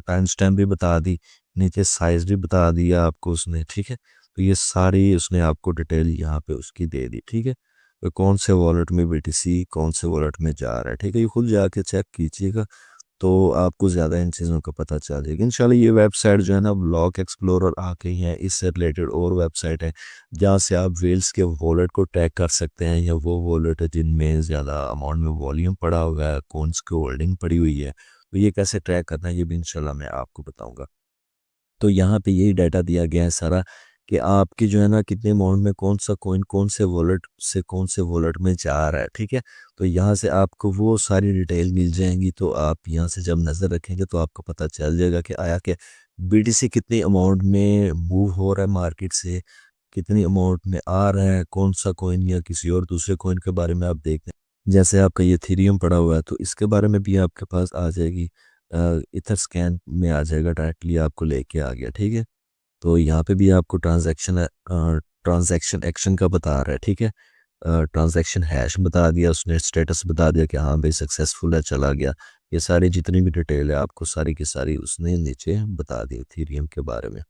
टाइम स्टैम्प भी बता दी, नीचे साइज भी बता दिया आपको उसने। ठीक है, तो ये सारी उसने आपको डिटेल यहाँ पे उसकी दे दी। ठीक है, तो कौन से वॉलेट में बीटीसी कौन से वॉलेट में जा रहा है, ठीक है, ये खुद जाके चेक कीजिएगा, तो आपको ज़्यादा इन चीज़ों का पता चल जाएगा इंशाल्लाह। ये वेबसाइट जो है ना, ब्लॉक एक्सप्लोरर आ गई है, इससे रिलेटेड और वेबसाइट है जहाँ से आप वेल्स के वॉलेट को टैग कर सकते हैं, या वो वॉलेट है जिनमें ज़्यादा अमाउंट में वॉल्यूम पड़ा हुआ है, कौन की होल्डिंग पड़ी हुई है, तो ये कैसे ट्रैक करना है ये भी इंशाल्लाह मैं आपको बताऊँगा। तो यहाँ पे यही डाटा दिया गया है सारा, कि आपकी जो है ना कितने अमाउंट में कौन सा कॉइन कौन से वॉलेट से कौन से वॉलेट में जा रहा है। ठीक है, तो यहाँ से आपको वो सारी डिटेल मिल जाएंगी, तो आप यहाँ से जब नज़र रखेंगे तो आपको पता चल जाएगा कि आया कि बीटीसी कितनी अमाउंट में मूव हो रहा है मार्केट से, कितनी अमाउंट में आ रहा है, कौन सा कॉइन या किसी और दूसरे कॉइन के बारे में आप देख लें। जैसे आपका ये थीरियम पड़ा हुआ है, तो इसके बारे में भी आपके पास आ जाएगी, इथर स्कैन में आ जाएगा, डायरेक्टली आपको लेके आ गया। ठीक है, तो यहाँ पे भी आपको ट्रांजैक्शन एक्शन का बता रहा है। ठीक है, ट्रांजैक्शन हैश बता दिया उसने, स्टेटस बता दिया कि हाँ भाई सक्सेसफुल है, चला गया। ये सारी जितनी भी डिटेल है आपको सारी की सारी उसने नीचे बता दी इथेरियम के बारे में।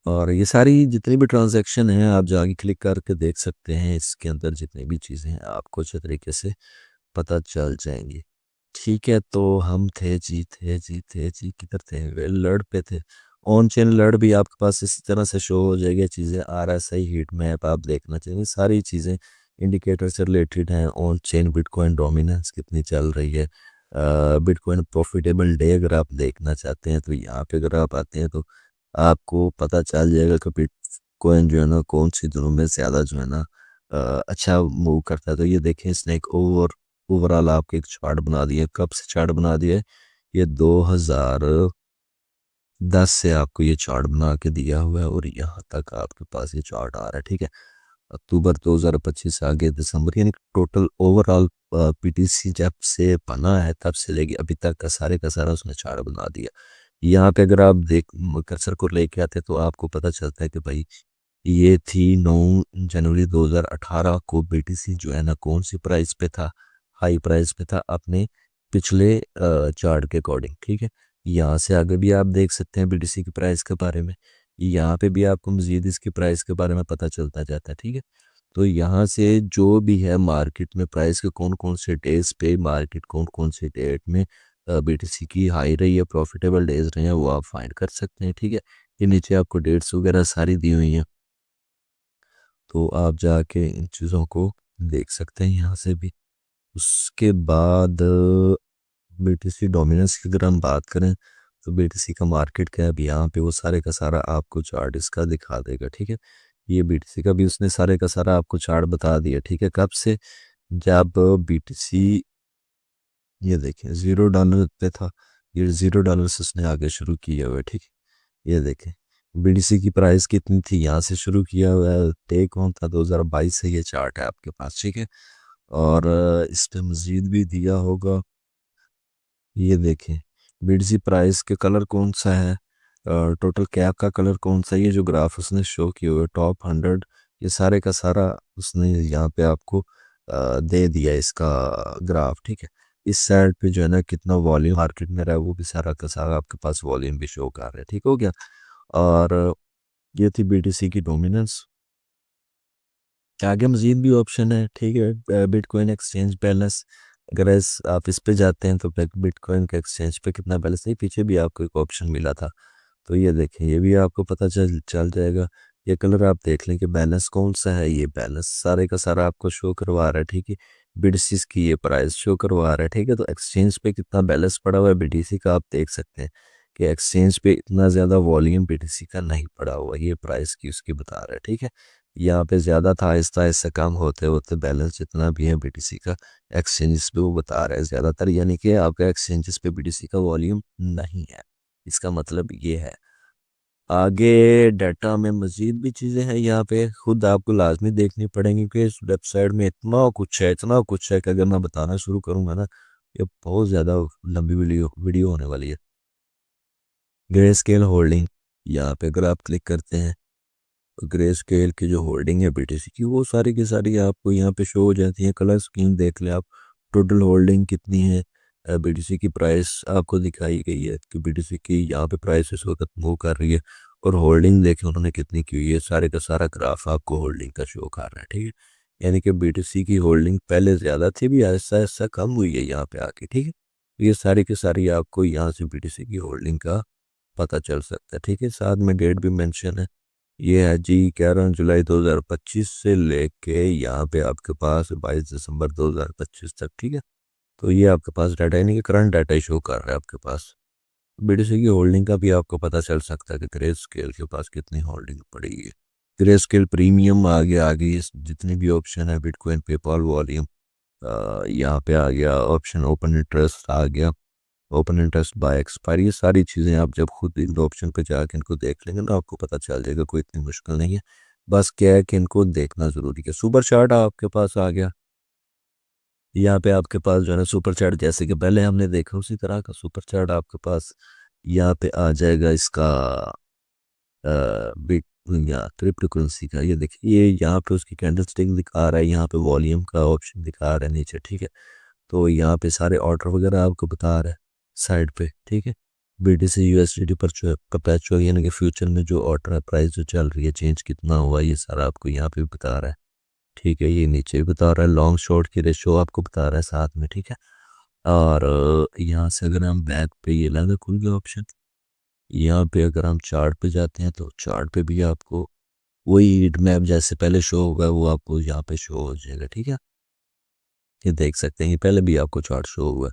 और ये सारी जितनी भी ट्रांजैक्शन हैं आप जाके क्लिक करके देख सकते हैं, इसके अंदर जितनी भी चीज़ें हैं आपको अच्छे तरीके से पता चल जाएंगी। ठीक है, तो हम थे जी किधर थे, लर्ड पे थे। ऑन चेन लर्ड भी आपके पास इस तरह से शो हो जाएगी चीज़ें, RSI हीट मैप आप देखना चाहिए, सारी चीज़ें इंडिकेटर से रिलेटेड हैं। ऑन चेन बिटकॉइन डोमिनेंस कितनी चल रही है, बिटकॉइन प्रॉफिटेबल डे अगर आप देखना चाहते हैं तो यहाँ पे अगर आप आते हैं तो आपको पता चल जाएगा कि बिटकॉइन जो है ना कौन सी दिनों में ज़्यादा जो है ना अच्छा मूव करता है। तो ये देखें, इसने एक ओवरऑल आपको एक चार्ट बना दिया, कब से चार्ट बना दिया है, ये 2010 से आपको ये चार्ट बना के दिया हुआ है, और यहाँ तक आपके पास ये चार्ट आ रहा है। ठीक है, अक्टूबर 2025 से आगे दिसंबर, यानी टोटल ओवरऑल पीटीसी जब से बना है तब से लेके अभी तक का सारा उसने चार्ट बना दिया। यहाँ पे अगर आप देख कर्सर को लेके आते तो आपको पता चलता है कि भाई ये थी 9 जनवरी 2018 को बीटीसी जो है ना कौन सी प्राइस पे था, हाई प्राइस पे था अपने पिछले चार्ट के अकॉर्डिंग। ठीक है, यहाँ से आगे भी आप देख सकते हैं बीटीसी की प्राइस के बारे में, यहाँ पे भी आपको मजीद इसकी प्राइस के बारे में पता चलता जाता है। ठीक है, तो यहाँ से जो भी है मार्केट में प्राइस के कौन कौन से डेज पे मार्केट कौन कौन से डेट में बीटीसी की हाई रही है, प्रॉफिटेबल डेज रहे हैं, वो आप फाइंड कर सकते हैं। ठीक है, ये नीचे आपको डेट्स वगैरह सारी दी हुई हैं, तो आप जाके इन चीज़ों को देख सकते हैं यहाँ से भी। उसके बाद बीटीसी डोमिनेंस की अगर हम बात करें तो बीटीसी का मार्केट कैप यहाँ पे वो सारे का सारा आपको चार्ट इसका दिखा देगा। ठीक है, ये बीटीसी का भी उसने सारे का सारा आपको चार्ट बता दिया। ठीक है, कब से, जब बीटीसी ये देखें $0 पे था, ये $0 से उसने आगे शुरू किया हुआ है। ठीक है, ये देखें बीडीसी की प्राइस कितनी थी, यहाँ से शुरू किया हुआ है, टेक ऑन था 2022 से, ये चार्ट है आपके पास। ठीक है, और इस पे मजीद भी दिया होगा, ये देखें बीडीसी प्राइस के कलर कौन सा है, टोटल कैप का कलर कौन सा है, ये जो ग्राफ उसने शो किया हुआ है टॉप 100, ये सारे का सारा उसने यहाँ पे आपको दे दिया इसका ग्राफ। ठीक है, इस साइड पे जो है ना कितना वॉल्यूम मार्केट में रहा है वो भी सारा का सारा आपके पास वॉल्यूम भी शो कर रहा है। ठीक हो गया, और ये थी बीटीसी की डोमिनेंस। आगे मजीद भी ऑप्शन है। ठीक है, बिटकॉइन एक्सचेंज बैलेंस, अगर आप इस पे जाते हैं तो बिटकॉइन के एक्सचेंज पे कितना बैलेंस है, पीछे भी आपको एक ऑप्शन मिला था, तो ये देखें ये भी आपको पता चल चल जाएगा। ये कलर आप देख लें कि बैलेंस कौन सा है, ये बैलेंस सारे का सारा आपको शो करवा रहा है। ठीक है, बीटीसी की ये प्राइस शो करवा रहा है। ठीक है, तो एक्सचेंज पे कितना बैलेंस पड़ा हुआ है बीटीसी का आप देख सकते हैं कि एक्सचेंज पे इतना ज़्यादा वॉल्यूम बीटीसी का नहीं पड़ा हुआ, ये प्राइस की उसकी बता रहा है। ठीक है, यहाँ पे ज़्यादा था, आहिस्ता आहिस्ता कम होते होते बैलेंस जितना भी है बीटीसी का एक्सचेंजेस पे वो बता रहा है ज़्यादातर, यानी कि आपका एक्सचेंजेस पे बीटीसी का वॉल्यूम नहीं है। इसका मतलब ये है। आगे डाटा में मज़ीद भी चीज़ें हैं, यहाँ पे खुद आपको लाजमी देखनी पड़ेंगी कि इस वेबसाइट में इतना कुछ है कि अगर मैं बताना शुरू करूँगा ना, ये बहुत ज़्यादा लंबी वीडियो वीडियो होने वाली है। ग्रे स्केल होल्डिंग, यहाँ पे अगर आप क्लिक करते हैं तो ग्रे स्केल की जो होल्डिंग है बीटीसी की वो सारी की सारी आपको यहाँ पे शो हो जाती है। कलर स्कीम देख लें आप, टोटल होल्डिंग कितनी है, बीटीसी की प्राइस आपको दिखाई गई है कि बीटीसी की यहाँ पे प्राइस इस वक्त मूव कर रही है, और होल्डिंग देखें उन्होंने कितनी की हुई है, सारे का सारा ग्राफ आपको होल्डिंग का शो कर रहा है। ठीक है, यानी कि बीटीसी की होल्डिंग पहले ज़्यादा थी, भी ऐसा ऐसा कम हुई है यहाँ पे आके। ठीक है, तो ये सारी की सारी आपको यहाँ से बीटीसी की होल्डिंग का पता चल सकता है। ठीक है, साथ में डेट भी मेंशन है, ये है जी 11 जुलाई 2025 से लेके यहाँ पे आपके पास 22 दिसंबर 2025 तक। ठीक है, तो ये आपके पास डाटा, यानी कि करंट डाटा ही शो कर रहा है आपके पास। बीटीसी की होल्डिंग का भी आपको पता चल सकता है कि ग्रे स्केल के पास कितनी होल्डिंग पड़ी है। ग्रे स्केल प्रीमियम आगे आगे जितनी भी ऑप्शन है, बिटकॉइन, पेपाल, वॉल्यूम, यहाँ पे आ गया ऑप्शन, ओपन इंटरेस्ट आ गया, ओपन इंटरेस्ट बाय एक्सपायरी, ये सारी चीज़ें आप जब खुद इन ऑप्शन पे जाके इनको देख लेंगे ना, आपको पता चल जाएगा, कोई इतनी मुश्किल नहीं है। बस क्या है कि इनको देखना ज़रूरी है। सुपर चार्ट आपके पास आ गया, यहाँ पे आपके पास जो है ना सुपर चार्ट, जैसे कि पहले हमने देखा उसी तरह का सुपर चार्ट आपके पास यहाँ पे आ जाएगा इसका बिट या क्रिप्टो करेंसी का। ये देखिए, ये यहाँ पे उसकी कैंडलस्टिक दिखा रहा है, यहाँ पे वॉल्यूम का ऑप्शन दिखा रहा है नीचे। ठीक है, तो यहाँ पे सारे ऑर्डर वगैरह आपको बता रहा है साइड पे। ठीक है, बीटीसी यूएसडीटी पर परपेचुअल यानी कि फ्यूचर में जो ऑर्डर है, प्राइस जो चल रही है, चेंज कितना हुआ, ये सारा आपको यहाँ पे भी बता रहा है। ठीक है, ये नीचे भी बता रहा है, लॉन्ग शॉर्ट की रेशो आपको बता रहा है साथ में। ठीक है, और यहाँ से अगर हम बैक पे, ये लगा खुल गया ऑप्शन, यहाँ पे अगर हम चार्ट पे जाते हैं तो चार्ट पे भी आपको वही हीट मैप जैसे पहले शो होगा वो आपको यहाँ पे शो हो जाएगा। ठीक है, ये देख सकते हैं, ये पहले भी आपको चार्ट शो हुआ,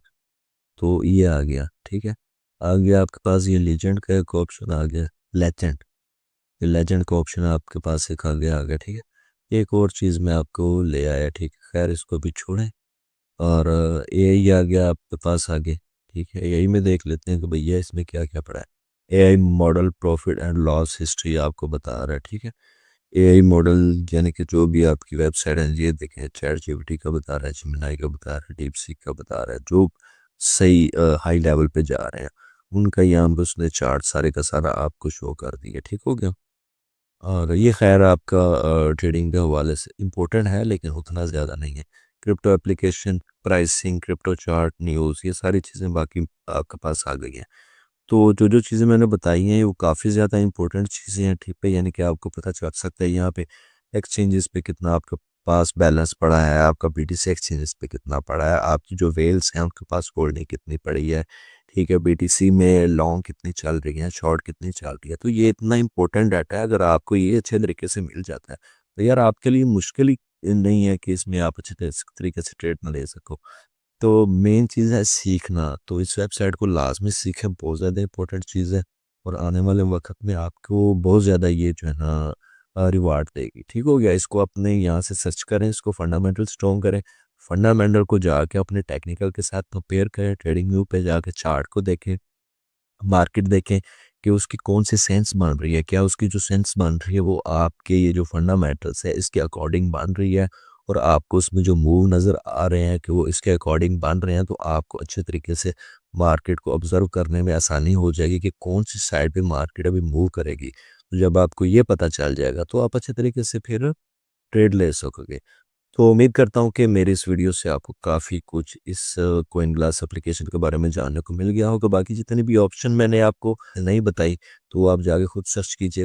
तो ये आ गया। ठीक है, आ गया आपके पास ये लेजेंड का एक ऑप्शन आ गया, लेजेंड, ये लेजेंड का ऑप्शन आपके पास एक आ गया। ठीक है, एक और चीज़ मैं आपको ले आया। ठीक है, खैर इसको भी छोड़ें, और एआई आ गया आपके पास आगे। ठीक है, एआई में देख लेते हैं कि भैया इसमें क्या क्या पड़ा है। AI model profit and loss history आपको बता रहा है। ठीक है, एआई मॉडल यानी कि जो भी आपकी वेबसाइट है, ये देखें, चैट जीपीटी का बता रहा है, जेमिनी का बता रहा है, डीपसीक का बता रहा है, जो सही हाई लेवल पे जा रहे हैं उनका यहाँ पे उसने चार्ट सारे का सारा आपको शो कर दिया। ठीक हो गया, और ये खैर आपका ट्रेडिंग के हवाले से इम्पोर्टेंट है, लेकिन उतना ज़्यादा नहीं है। Crypto application, pricing, crypto chart, news, ये सारी चीज़ें बाकी आपके पास आ गई हैं। तो जो जो चीज़ें मैंने बताई हैं वो काफ़ी ज़्यादा इंपॉर्टेंट चीज़ें हैं। ठीक है, यानी कि आपको पता चल सकता है यहाँ पे एक्सचेंजेस पे कितना आपके पास बैलेंस पड़ा है, आपका बीटीसी एक्सचेंजेस पे कितना पड़ा है, आपकी जो वेल्स हैं उनके पास होल्डिंग कितनी पड़ी है। ठीक है, बीटीसी में लॉन्ग कितनी चल रही है, शॉर्ट कितनी चल रही है। तो ये इतना इंपॉर्टेंट डाटा है, अगर आपको ये अच्छे तरीके से मिल जाता है तो यार आपके लिए मुश्किल ही नहीं है कि इसमें आप अच्छे तरीके से ट्रेड ना ले सको। तो मेन चीज़ है सीखना, तो इस वेबसाइट को लाज़मी सीखें, बहुत ज़्यादा इंपॉर्टेंट चीज़ है, और आने वाले वक़्त में आपको बहुत ज़्यादा ये जो है ना रिवार्ड देगी। ठीक हो गया, इसको अपने यहाँ से सर्च करें, इसको फंडामेंटल स्ट्रॉन्ग करें, फंडामेंटल को जाके अपने टेक्निकल के साथ कंपेयर करें, ट्रेडिंग व्यू पे जाके चार्ट को देखें, मार्केट देखें कि उसकी कौन सी सेंस बन रही है, क्या उसकी जो सेंस बन रही है वो आपके ये जो फंडामेंटल्स है इसके अकॉर्डिंग बन रही है, और आपको उसमें जो मूव नज़र आ रहे हैं कि वो इसके अकॉर्डिंग बन रहे हैं, तो आपको अच्छे तरीके से मार्केट को ऑब्जर्व करने में आसानी हो जाएगी कि कौन सी साइड पे मार्केट अभी मूव करेगी। तो जब आपको ये पता चल जाएगा तो आप अच्छे तरीके से फिर ट्रेड ले सकोगे। तो उम्मीद करता हूँ कि मेरी इस वीडियो से आपको काफ़ी कुछ इस कोइन ग्लास एप्लीकेशन के बारे में जानने को मिल गया होगा। बाकी जितने भी ऑप्शन मैंने आपको नहीं बताई तो आप जाके खुद सर्च कीजिए।